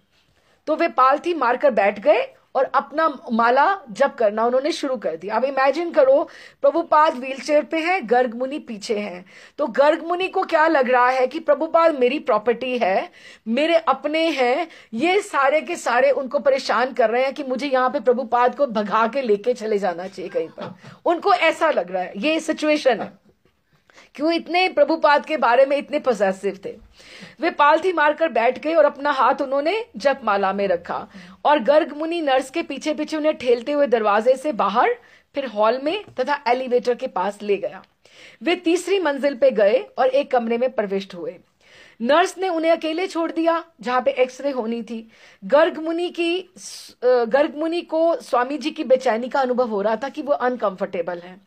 तो वे पालथी मारकर बैठ गए और अपना माला जप करना उन्होंने शुरू कर दिया। अब इमेजिन करो प्रभुपाद व्हीलचेयर पे है, गर्ग मुनि पीछे हैं, तो गर्ग मुनि को क्या लग रहा है कि प्रभुपाद मेरी प्रॉपर्टी है, मेरे अपने हैं, ये सारे के सारे उनको परेशान कर रहे हैं कि मुझे यहाँ पे प्रभुपाद को भगा के लेके चले जाना चाहिए कहीं पर। उनको ऐसा लग रहा है, ये सिचुएशन है। क्यों इतने प्रभुपाद के बारे में इतने पॉसेसिव थे। वे पालथी मारकर बैठ गए और अपना हाथ उन्होंने जपमाला में रखा और गर्ग मुनि नर्स के पीछे पीछे उन्हें ठेलते हुए दरवाजे से बाहर, फिर हॉल में तथा एलिवेटर के पास ले गया। वे तीसरी मंजिल पे गए और एक कमरे में प्रविष्ट हुए। नर्स ने उन्हें अकेले छोड़ दिया जहां पे एक्सरे होनी थी। गर्ग मुनि को स्वामी जी की बेचैनी का अनुभव हो रहा था कि वो अनकंफर्टेबल है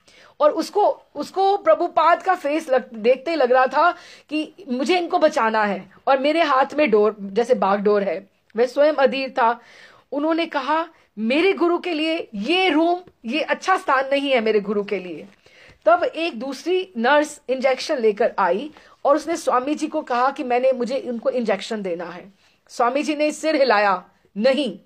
और उसको प्रभुपाद का फेस देखते लग रहा था कि मुझे इनको बचाना है और मेरे हाथ में डोर, जैसे बागडोर है। वह स्वयं अधीर था। उन्होंने कहा मेरे गुरु के लिए ये रूम, ये अच्छा स्थान नहीं है मेरे गुरु के लिए। तब एक दूसरी नर्स इंजेक्शन लेकर आई और उसने स्वामी जी को कहा कि मुझे उनको इंजेक्शन देना है। स्वामी जी ने सिर हिलाया, नहीं।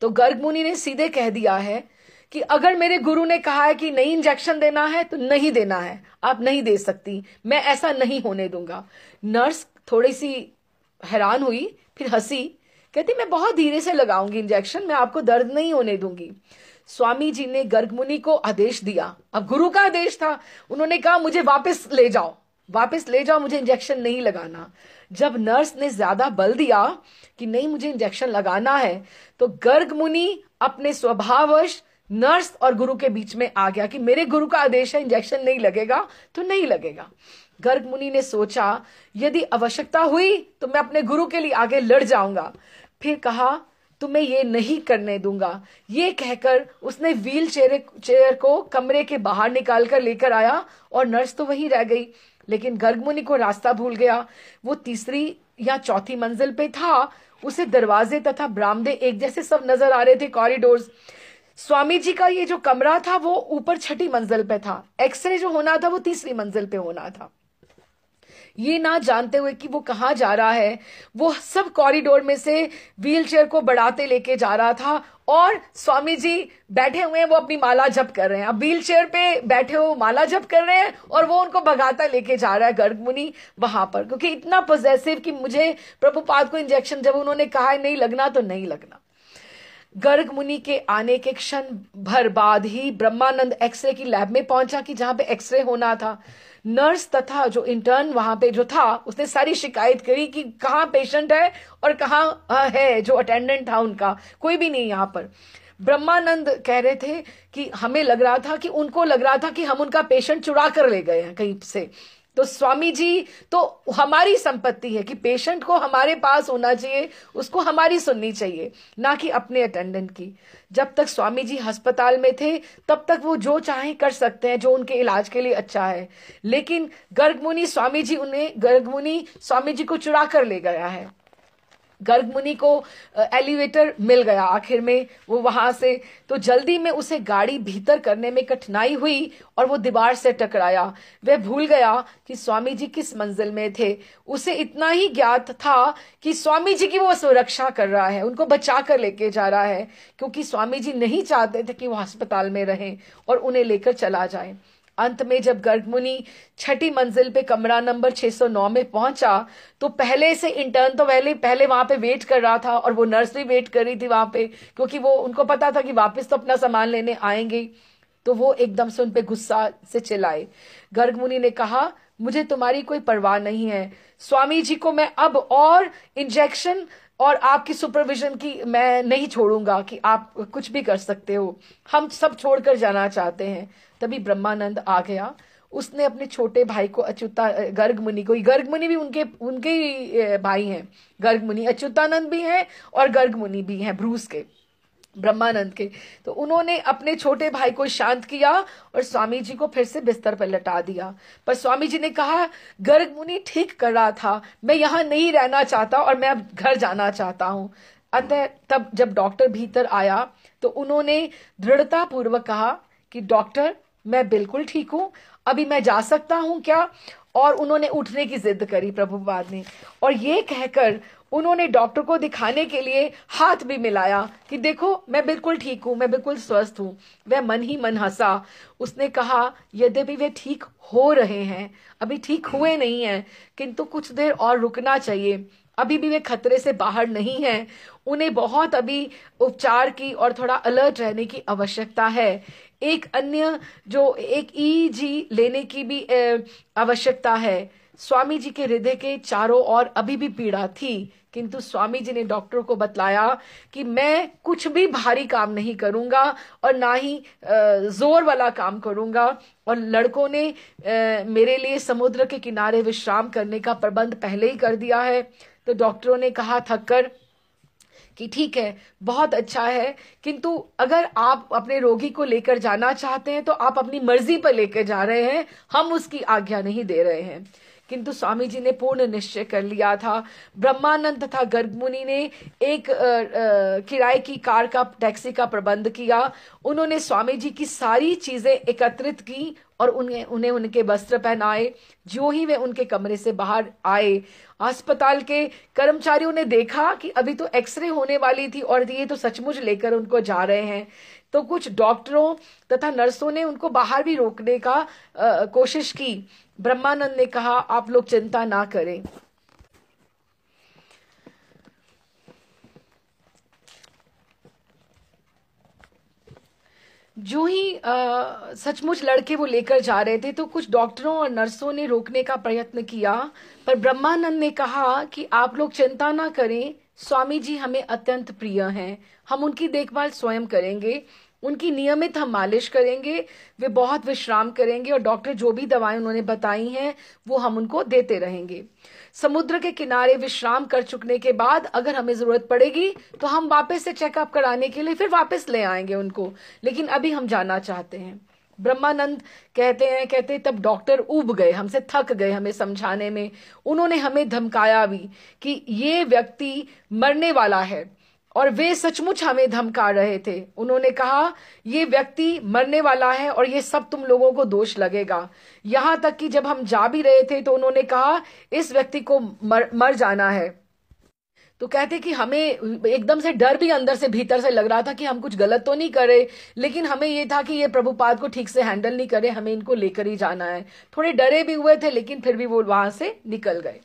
तो गर्ग मुनि ने सीधे कह दिया है कि अगर मेरे गुरु ने कहा है कि नहीं इंजेक्शन देना है तो नहीं देना है, आप नहीं दे सकती, मैं ऐसा नहीं होने दूंगा। नर्स थोड़ी सी हैरान हुई, फिर हंसी, कहती मैं बहुत धीरे से लगाऊंगी इंजेक्शन, मैं आपको दर्द नहीं होने दूंगी। स्वामी जी ने गर्ग मुनि को आदेश दिया, अब गुरु का आदेश था, उन्होंने कहा मुझे वापस ले जाओ, मुझे इंजेक्शन नहीं लगाना। जब नर्स ने ज्यादा बल दिया कि नहीं मुझे इंजेक्शन लगाना है तो गर्ग मुनि अपने स्वभाववश नर्स और गुरु के बीच में आ गया कि मेरे गुरु का आदेश है, इंजेक्शन नहीं लगेगा तो नहीं लगेगा। गर्ग मुनि ने सोचा यदि आवश्यकता हुई तो मैं अपने गुरु के लिए आगे लड़ जाऊंगा। फिर कहा तुम्हें ये नहीं करने दूंगा। ये कहकर उसने व्हील चेयर को कमरे के बाहर निकाल कर लेकर आया और नर्स तो वहीं रह गई। लेकिन गर्ग मुनि को रास्ता भूल गया। वो तीसरी या चौथी मंजिल पे था। उसे दरवाजे तथा बरामदे एक जैसे सब नजर आ रहे थे, कॉरिडोर्स। स्वामी जी का ये जो कमरा था वो ऊपर छठी मंजिल पे था, एक्सरे जो होना था वो तीसरी मंजिल पे होना था। ये ना जानते हुए कि वो कहाँ जा रहा है, वो सब कॉरिडोर में से व्हीलचेयर को बढ़ाते लेके जा रहा था और स्वामी जी बैठे हुए हैं, वो अपनी माला जप कर रहे हैं। अब व्हीलचेयर पे बैठे हुए माला जप कर रहे हैं और वो उनको भगाता लेके जा रहा है गर्ग मुनि वहां पर, क्योंकि इतना पॉसेसिव कि मुझे प्रभुपाद को इंजेक्शन जब उन्होंने कहा है नहीं लगना तो नहीं लगना। गर्ग मुनि के आने के क्षण भर बाद ही ब्रह्मानंद एक्सरे की लैब में पहुंचा कि जहां पे एक्सरे होना था। नर्स तथा जो इंटर्न वहां पे जो था उसने सारी शिकायत करी कि कहाँ पेशेंट है और कहाँ है जो अटेंडेंट था उनका, कोई भी नहीं यहाँ पर। ब्रह्मानंद कह रहे थे कि हमें लग रहा था कि उनको लग रहा था कि हम उनका पेशेंट चुरा कर ले गए हैं कहीं से। तो स्वामी जी, तो हमारी संपत्ति है कि पेशेंट को हमारे पास होना चाहिए, उसको हमारी सुननी चाहिए, ना कि अपने अटेंडेंट की। जब तक स्वामी जी अस्पताल में थे तब तक वो जो चाहे कर सकते हैं, जो उनके इलाज के लिए अच्छा है। लेकिन गर्ग मुनि स्वामी जी को चुरा कर ले गया है। गर्ग मुनि को एलिवेटर मिल गया आखिर में, वो वहां से, तो जल्दी में उसे गाड़ी भीतर करने में कठिनाई हुई और वो दीवार से टकराया। वह भूल गया कि स्वामी जी किस मंजिल में थे। उसे इतना ही ज्ञात था कि स्वामी जी की वो सुरक्षा कर रहा है, उनको बचा कर लेके जा रहा है, क्योंकि स्वामी जी नहीं चाहते थे कि वो अस्पताल में रहें और उन्हें लेकर चला जाए। अंत में जब गर्ग मुनि छठी मंजिल पे कमरा नंबर 609 में पहुंचा तो पहले से इंटर्न तो पहले वहां पे वेट कर रहा था और वो नर्स भी वेट कर रही थी वहां पे, क्योंकि वो उनको पता था कि वापस तो अपना सामान लेने आएंगे। तो वो एकदम से उन पे गुस्सा से चिल्लाए। गर्ग मुनि ने कहा, मुझे तुम्हारी कोई परवाह नहीं है, स्वामी जी को मैं अब और इंजेक्शन और आपकी सुपरविजन की मैं नहीं छोड़ूंगा कि आप कुछ भी कर सकते हो, हम सब छोड़कर जाना चाहते हैं। तभी ब्रह्मानंद आ गया। उसने अपने छोटे भाई को गर्ग मुनि भी उनके ही भाई हैं। गर्ग मुनि अच्युतानंद भी हैं और गर्ग मुनि भी हैं ब्रूस के, ब्रह्मानंद के। तो उन्होंने अपने छोटे भाई को शांत किया और स्वामी जी को फिर से बिस्तर पर लटा दिया। पर स्वामी जी ने कहा, गर्ग मुनि ठीक कर रहा था, मैं यहाँ नहीं रहना चाहता और मैं अब घर जाना चाहता हूँ। अतः तब जब डॉक्टर भीतर आया तो उन्होंने दृढ़ता पूर्वक कहा कि डॉक्टर, मैं बिल्कुल ठीक हूं, अभी मैं जा सकता हूं क्या? और उन्होंने उठने की जिद करी प्रभुपाद ने, और ये कहकर उन्होंने डॉक्टर को दिखाने के लिए हाथ भी मिलाया कि देखो मैं बिल्कुल ठीक हूं, मैं बिल्कुल स्वस्थ हूं। वह मन ही मन हंसा। उसने कहा, यद्यपि वे ठीक हो रहे हैं, अभी ठीक हुए नहीं हैं, किंतु कुछ देर और रुकना चाहिए, अभी भी वे खतरे से बाहर नहीं हैं, उन्हें बहुत अभी उपचार की और थोड़ा अलर्ट रहने की आवश्यकता है। एक अन्य जो एक ईजी लेने की भी आवश्यकता है। स्वामी जी के हृदय के चारों ओर अभी भी पीड़ा थी, किंतु स्वामी जी ने डॉक्टर को बतलाया कि मैं कुछ भी भारी काम नहीं करूंगा और ना ही जोर वाला काम करूंगा। और लड़कों ने मेरे लिए समुद्र के किनारे विश्राम करने का प्रबंध पहले ही कर दिया है। तो डॉक्टरों ने कहा थककर कि ठीक है, बहुत अच्छा है, किंतु अगर आप अपने रोगी को लेकर जाना चाहते हैं तो आप अपनी मर्जी पर लेकर जा रहे हैं, हम उसकी आज्ञा नहीं दे रहे हैं। किंतु स्वामी जी ने पूर्ण निश्चय कर लिया था। ब्रह्मानंद तथा गर्ग मुनि ने एक किराए की कार का, टैक्सी का प्रबंध किया। उन्होंने स्वामी जी की सारी चीजें एकत्रित की और उन्हें उनके वस्त्र पहनाए। जो ही वे उनके कमरे से बाहर आए, अस्पताल के कर्मचारियों ने देखा कि अभी तो एक्सरे होने वाली थी और ये तो सचमुच लेकर उनको जा रहे हैं। तो कुछ डॉक्टरों तथा नर्सों ने उनको बाहर भी रोकने का कोशिश की। ब्रह्मानंद ने कहा, आप लोग चिंता ना करें। जो ही सचमुच लड़के वो लेकर जा रहे थे तो कुछ डॉक्टरों और नर्सों ने रोकने का प्रयत्न किया, पर ब्रह्मानंद ने कहा कि आप लोग चिंता ना करें, स्वामी जी हमें अत्यंत प्रिय हैं, हम उनकी देखभाल स्वयं करेंगे, उनकी नियमित हम मालिश करेंगे, वे बहुत विश्राम करेंगे और डॉक्टर जो भी दवाएं उन्होंने बताई हैं वो हम उनको देते रहेंगे। समुद्र के किनारे विश्राम कर चुकने के बाद अगर हमें जरूरत पड़ेगी तो हम वापस से चेकअप कराने के लिए फिर वापस ले आएंगे उनको, लेकिन अभी हम जाना चाहते हैं। ब्रह्मानंद कहते तब डॉक्टर ऊब गए, हमसे थक गए हमें समझाने में। उन्होंने हमें धमकाया भी कि ये व्यक्ति मरने वाला है, और वे सचमुच हमें धमका रहे थे। उन्होंने कहा, ये व्यक्ति मरने वाला है और ये सब तुम लोगों को दोष लगेगा। यहां तक कि जब हम जा भी रहे थे तो उन्होंने कहा, इस व्यक्ति को मर जाना है। तो कहते कि हमें एकदम से डर भी अंदर से भीतर से लग रहा था कि हम कुछ गलत तो नहीं करे, लेकिन हमें ये था कि ये प्रभुपाद को ठीक से हैंडल नहीं करे, हमें इनको लेकर ही जाना है। थोड़े डरे भी हुए थे, लेकिन फिर भी वो वहां से निकल गए।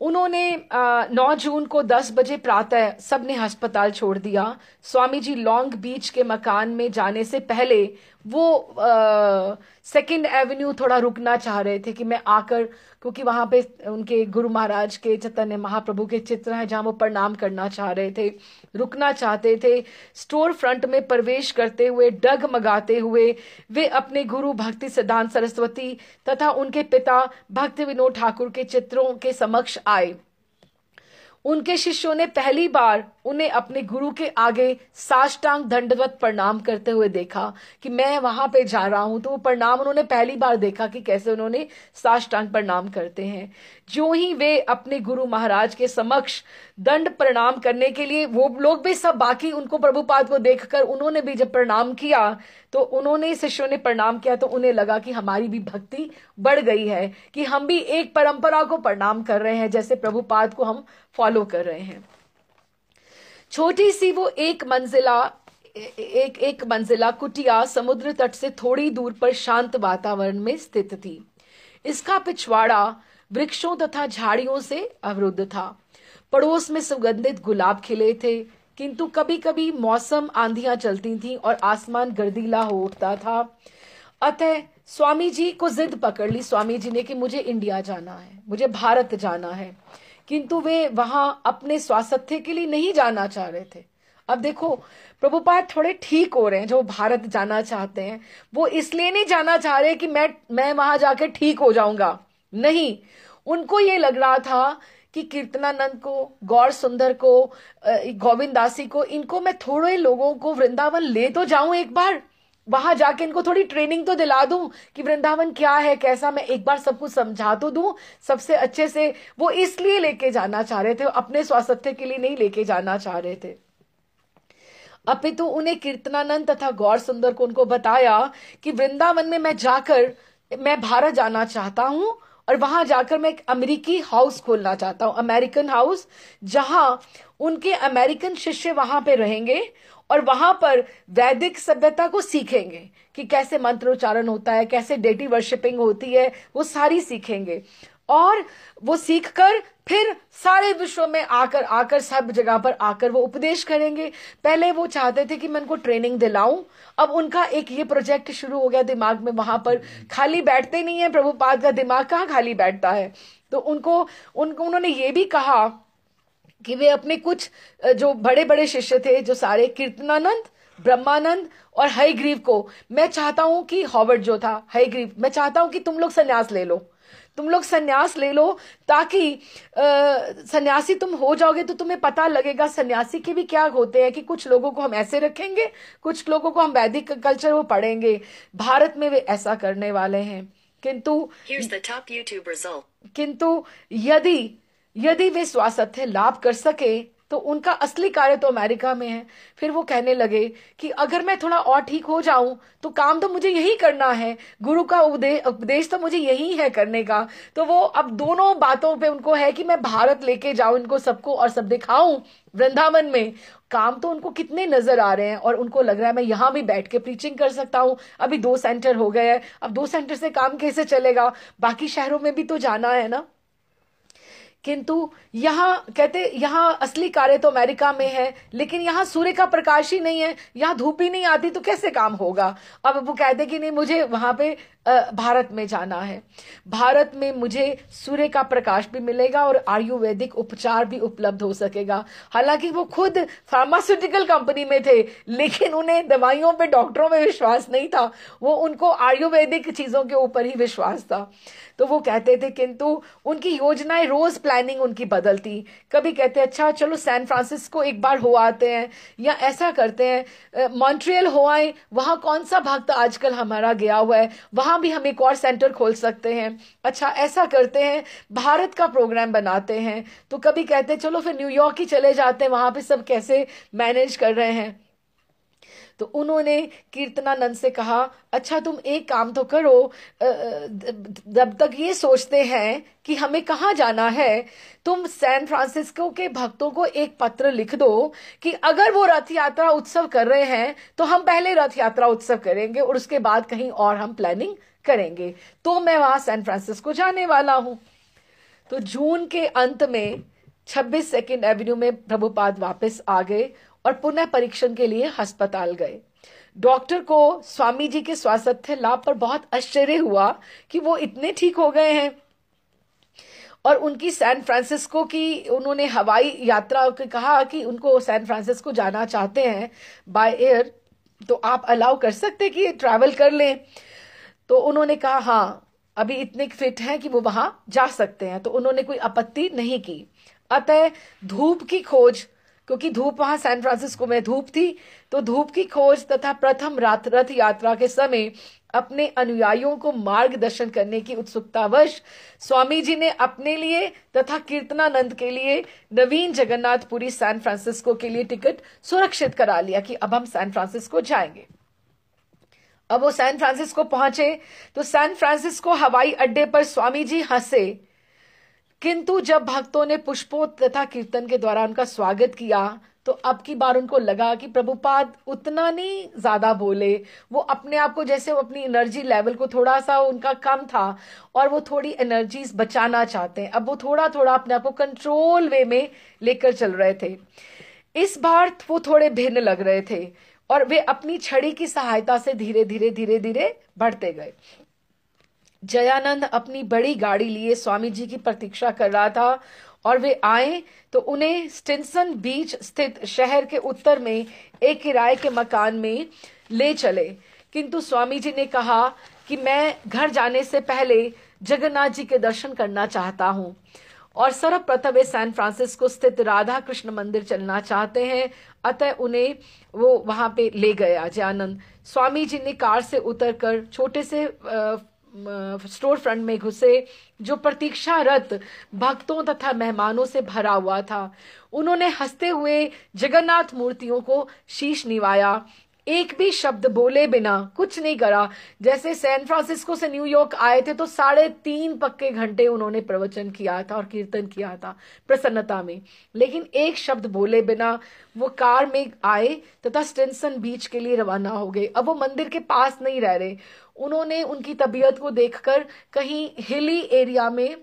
उन्होंने 9 जून को 10 बजे प्रातः सबने अस्पताल छोड़ दिया। स्वामी जी लॉन्ग बीच के मकान में जाने से पहले वो 2nd एवेन्यू थोड़ा रुकना चाह रहे थे कि मैं आकर क्योंकि वहां पे उनके गुरु महाराज के, चैतन्य महाप्रभु के चित्र हैं जहां वो प्रणाम करना चाह रहे थे, रुकना चाहते थे। स्टोर फ्रंट में प्रवेश करते हुए, डगमगाते हुए वे अपने गुरु भक्ति सिद्धांत सरस्वती तथा उनके पिता भक्ति विनोद ठाकुर के चित्रों के समक्ष आए। उनके शिष्यों ने पहली बार उन्हें अपने गुरु के आगे साष्टांग दंडवत प्रणाम करते हुए देखा कि मैं वहां पे जा रहा हूं। तो वो प्रणाम उन्होंने पहली बार देखा कि कैसे उन्होंने साष्टांग प्रणाम करते हैं। जो ही वे अपने गुरु महाराज के समक्ष दंड प्रणाम करने के लिए, वो लोग भी सब बाकी उनको प्रभुपाद को देखकर उन्होंने भी जब प्रणाम किया, तो उन्होंने, शिष्यों ने प्रणाम किया, तो उन्हें लगा कि हमारी भी भक्ति बढ़ गई है, कि हम भी एक परंपरा को प्रणाम कर रहे हैं जैसे प्रभुपाद को हम फॉलो कर रहे हैं। छोटी सी वो एक मंजिला कुटिया समुद्र तट से थोड़ी दूर पर शांत वातावरण में स्थित थी। इसका पिछवाड़ा वृक्षों तथा झाड़ियों से अवरुद्ध था। पड़ोस में सुगंधित गुलाब खिले थे, किंतु कभी कभी मौसम आंधियां चलती थीं और आसमान गर्दीला हो उठता था। अतः स्वामी जी को जिद पकड़ ली, स्वामी जी ने, कि मुझे इंडिया जाना है, मुझे भारत जाना है। किंतु वे वहां अपने स्वास्थ्य के लिए नहीं जाना चाह रहे थे। अब देखो, प्रभुपाद थोड़े ठीक हो रहे हैं, जो भारत जाना चाहते हैं वो इसलिए नहीं जाना चाह रहे कि मैं वहां जाकर ठीक हो जाऊंगा, नहीं। उनको ये लग रहा था कि कीर्तनानंद को, गौर सुंदर को, गोविंद दासी को, इनको मैं थोड़े लोगों को वृंदावन ले तो जाऊं, एक बार वहां जाके इनको थोड़ी ट्रेनिंग तो दिला दूं कि वृंदावन क्या है, कैसा, मैं एक बार सब कुछ समझा तो दूं सबसे अच्छे से। वो इसलिए लेके जाना चाह रहे थे, अपने स्वास्थ्य के लिए नहीं लेके जाना चाह रहे थे। अपितु उन्हें कीर्तनानंद तथा गौर सुंदर को उनको बताया कि वृंदावन में मैं भारत जाना चाहता हूं, और वहां जाकर मैं एक अमेरिकी हाउस खोलना चाहता हूं, अमेरिकन हाउस, जहां उनके अमेरिकन शिष्य वहां पे रहेंगे और वहां पर वैदिक सभ्यता को सीखेंगे कि कैसे मंत्रोच्चारण होता है, कैसे डेटी वर्शिपिंग होती है, वो सारी सीखेंगे। और वो सीखकर फिर सारे विश्व में आकर सब जगह पर आकर वो उपदेश करेंगे। पहले वो चाहते थे कि मैं उनको ट्रेनिंग दिलाऊं, अब उनका एक ये प्रोजेक्ट शुरू हो गया दिमाग में। वहां पर खाली बैठते नहीं है, प्रभुपाद का दिमाग कहाँ खाली बैठता है। तो उन्होंने ये भी कहा कि वे अपने कुछ जो बड़े बड़े शिष्य थे, जो सारे कीर्तनानंद, ब्रह्मानंद और हयग्रीव को, मैं चाहता हूं कि हॉवर्ड जो था, हयग्रीव, मैं चाहता हूं कि तुम लोग संन्यास ले लो, ताकि सन्यासी तुम हो जाओगे तो तुम्हें पता लगेगा सन्यासी के भी क्या होते हैं, कि कुछ लोगों को हम ऐसे रखेंगे, कुछ लोगों को हम वैदिक कल्चर वो पढ़ेंगे। भारत में वे ऐसा करने वाले हैं। किंतु यदि वे स्वास्थ्य लाभ कर सके तो उनका असली कार्य तो अमेरिका में है। फिर वो कहने लगे कि अगर मैं थोड़ा और ठीक हो जाऊं तो काम तो मुझे यही करना है, गुरु का उपदेश तो मुझे यही है करने का। तो वो अब दोनों बातों पे उनको है कि मैं भारत लेके जाऊं इनको सबको और सब दिखाऊं वृंदावन में। काम तो उनको कितने नजर आ रहे हैं और उनको लग रहा है मैं यहां भी बैठ के प्रीचिंग कर सकता हूं। अभी 2 सेंटर हो गए हैं, अब 2 सेंटर से काम कैसे चलेगा, बाकी शहरों में भी तो जाना है ना। किंतु यहाँ असली कार्य तो अमेरिका में है, लेकिन यहाँ सूर्य का प्रकाश ही नहीं है, यहाँ धूप ही नहीं आती, तो कैसे काम होगा। अब वो कहते कि नहीं, मुझे वहां पे भारत में जाना है, भारत में मुझे सूर्य का प्रकाश भी मिलेगा और आयुर्वेदिक उपचार भी उपलब्ध हो सकेगा। हालांकि वो खुद फार्मास्यूटिकल कंपनी में थे, लेकिन उन्हें दवाइयों पे, डॉक्टरों में विश्वास नहीं था, वो उनको आयुर्वेदिक चीजों के ऊपर ही विश्वास था। तो वो कहते थे, किंतु उनकी योजनाएं रोज प्लानिंग उनकी बदलती। कभी कहते अच्छा चलो सैन फ्रांसिस्को एक बार हो आते हैं, या ऐसा करते हैं मॉन्ट्रियल हो आए, वहां कौन सा भक्त आजकल हमारा गया हुआ है, वहां भी हम एक और सेंटर खोल सकते हैं। अच्छा ऐसा करते हैं, भारत का प्रोग्राम बनाते हैं। तो कभी कहते चलो फिर न्यूयॉर्क ही चले जाते हैं, वहां पे सब कैसे मैनेज कर रहे हैं। तो उन्होंने कीर्तनानंद से कहा अच्छा तुम एक काम तो करो, जब तक ये सोचते हैं कि हमें कहाँ जाना है, तुम सैन फ्रांसिस्को के भक्तों को एक पत्र लिख दो कि अगर वो रथ यात्रा उत्सव कर रहे हैं तो हम पहले रथ यात्रा उत्सव करेंगे और उसके बाद कहीं और हम प्लानिंग करेंगे। तो मैं वहां सैन फ्रांसिस्को जाने वाला हूं। तो जून के अंत में 26 सेकेंड एवेन्यू में प्रभुपाद वापस आ गए और पुनः परीक्षण के लिए अस्पताल गए। डॉक्टर को स्वामी जी के स्वास्थ्य लाभ पर बहुत आश्चर्य हुआ कि वो इतने ठीक हो गए हैं। और उनकी सैन फ्रांसिस्को की उन्होंने हवाई यात्रा के कहा कि उनको सैन फ्रांसिस्को जाना चाहते हैं बाय एयर, तो आप अलाउ कर सकते कि ट्रैवल कर लें। तो उन्होंने कहा हाँ, अभी इतने फिट हैं कि वो वहां जा सकते हैं, तो उन्होंने कोई आपत्ति नहीं की। अतः धूप की खोज, क्योंकि धूप वहां सैन फ्रांसिस्को में धूप थी, तो धूप की खोज तथा प्रथम रथ यात्रा के समय अपने अनुयायियों को मार्गदर्शन करने की उत्सुकतावश स्वामी जी ने अपने लिए तथा कीर्तनानंद के लिए नवीन जगन्नाथपुरी सैन फ्रांसिस्को के लिए टिकट सुरक्षित करा लिया कि अब हम सैन फ्रांसिस्को जाएंगे। अब वो सैन फ्रांसिस्को पहुंचे तो सैन फ्रांसिस्को हवाई अड्डे पर स्वामी जी हंसे, किंतु जब भक्तों ने पुष्पों तथा कीर्तन के द्वारा उनका स्वागत किया तो अब की बार उनको लगा कि प्रभुपाद उतना नहीं ज्यादा बोले, वो अपने आप को जैसे वो अपनी एनर्जी लेवल को थोड़ा सा उनका कम था और वो थोड़ी एनर्जीज बचाना चाहते हैं। अब वो थोड़ा थोड़ा अपने आप को कंट्रोल वे में लेकर चल रहे थे। इस बार वो थोड़े भिन्न लग रहे थे और वे अपनी छड़ी की सहायता से धीरे धीरे धीरे धीरे बढ़ते गए। जयानंद अपनी बड़ी गाड़ी लिए स्वामी जी की प्रतीक्षा कर रहा था और वे आए तो उन्हें स्टिनसन बीच स्थित शहर के उत्तर में एक किराए के मकान में ले चले, किंतु स्वामी जी ने कहा कि मैं घर जाने से पहले जगन्नाथ जी के दर्शन करना चाहता हूं और सर्वप्रथम वे सैन फ्रांसिस्को स्थित राधा कृष्ण मंदिर चलना चाहते हैं। अतः उन्हें वो वहां पे ले गया जयानंद। स्वामी जी ने कार से उतरकर छोटे से स्टोर फ्रंट में घुसे जो प्रतीक्षारत भक्तों तथा मेहमानों से भरा हुआ था। उन्होंने हंसते हुए जगन्नाथ मूर्तियों को शीश निवाया, एक भी शब्द बोले बिना कुछ नहीं करा। जैसे सैन फ्रांसिस्को से न्यूयॉर्क आए थे तो 3.5 पक्के घंटे उन्होंने प्रवचन किया था और कीर्तन किया था प्रसन्नता में, लेकिन एक शब्द बोले बिना वो कार में आए तथा स्टिनसन बीच के लिए रवाना हो गए। अब वो मंदिर के पास नहीं रह रहे। उन्होंने उनकी तबीयत को देखकर कहीं हिली एरिया में,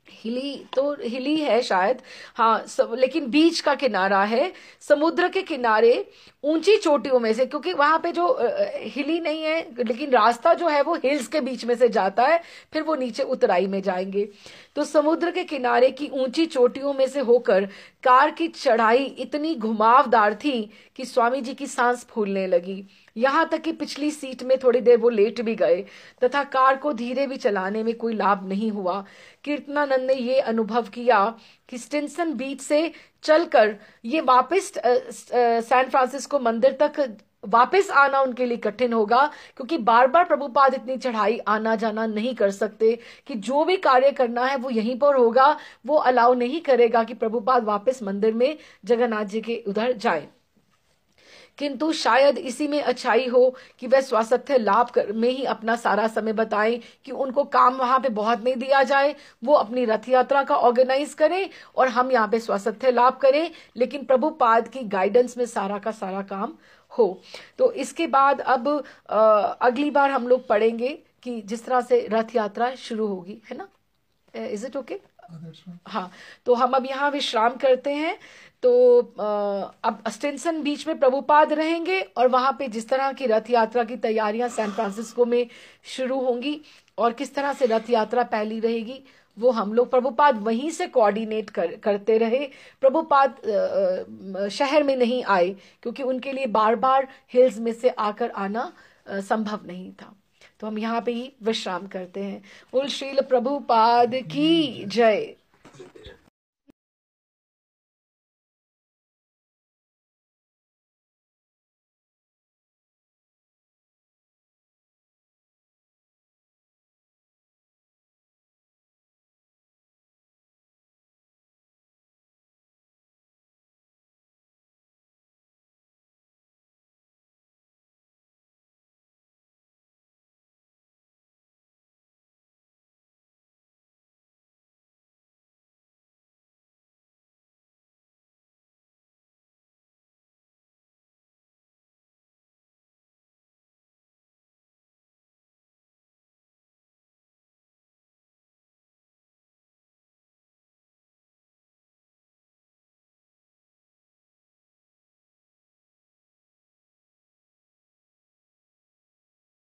हिली है शायद, हाँ लेकिन बीच का किनारा है, समुद्र के किनारे ऊंची चोटियों में से, क्योंकि वहां पे जो हिली नहीं है लेकिन रास्ता जो है वो हिल्स के बीच में से जाता है, फिर वो नीचे उतराई में जाएंगे। तो समुद्र के किनारे की ऊंची चोटियों में से होकर कार की चढ़ाई इतनी घुमावदार थी कि स्वामी जी की सांस फूलने लगी। यहां तक कि पिछली सीट में थोड़ी देर वो लेट भी गए तथा कार को धीरे भी चलाने में कोई लाभ नहीं हुआ। कीर्तनानंद ने ये अनुभव किया कि स्टिनसन बीच से चलकर ये वापस सैन फ्रांसिस्को मंदिर तक वापस आना उनके लिए कठिन होगा, क्योंकि बार बार प्रभुपाद इतनी चढ़ाई आना जाना नहीं कर सकते कि जो भी कार्य करना है वो यहीं पर होगा। वो अलाउ नहीं करेगा कि प्रभुपाद वापस मंदिर में जगन्नाथ जी के उधर जाए। किंतु शायद इसी में अच्छाई हो कि वह स्वास्थ्य लाभ में ही अपना सारा समय बताएं, कि उनको काम वहां पे बहुत नहीं दिया जाए, वो अपनी रथ यात्रा का ऑर्गेनाइज करें और हम यहाँ पे स्वास्थ्य लाभ करें, लेकिन प्रभुपाद की गाइडेंस में सारा का सारा काम हो। तो इसके बाद अब अगली बार हम लोग पढ़ेंगे कि जिस तरह से रथ यात्रा शुरू होगी, है ना? Is it okay? हाँ, तो हम अब यहाँ विश्राम करते हैं। तो अब स्टिनसन बीच में प्रभुपाद रहेंगे और वहां पे जिस तरह की रथ यात्रा की तैयारियां सैन फ्रांसिस्को में शुरू होंगी और किस तरह से रथ यात्रा पहली रहेगी वो हम लोग, प्रभुपाद वहीं से कोऑर्डिनेट करते रहे। प्रभुपाद शहर में नहीं आए क्योंकि उनके लिए बार बार हिल्स में से आकर आना संभव नहीं था। तो हम यहाँ पे ही विश्राम करते हैं। बोल श्रील प्रभुपाद की जय।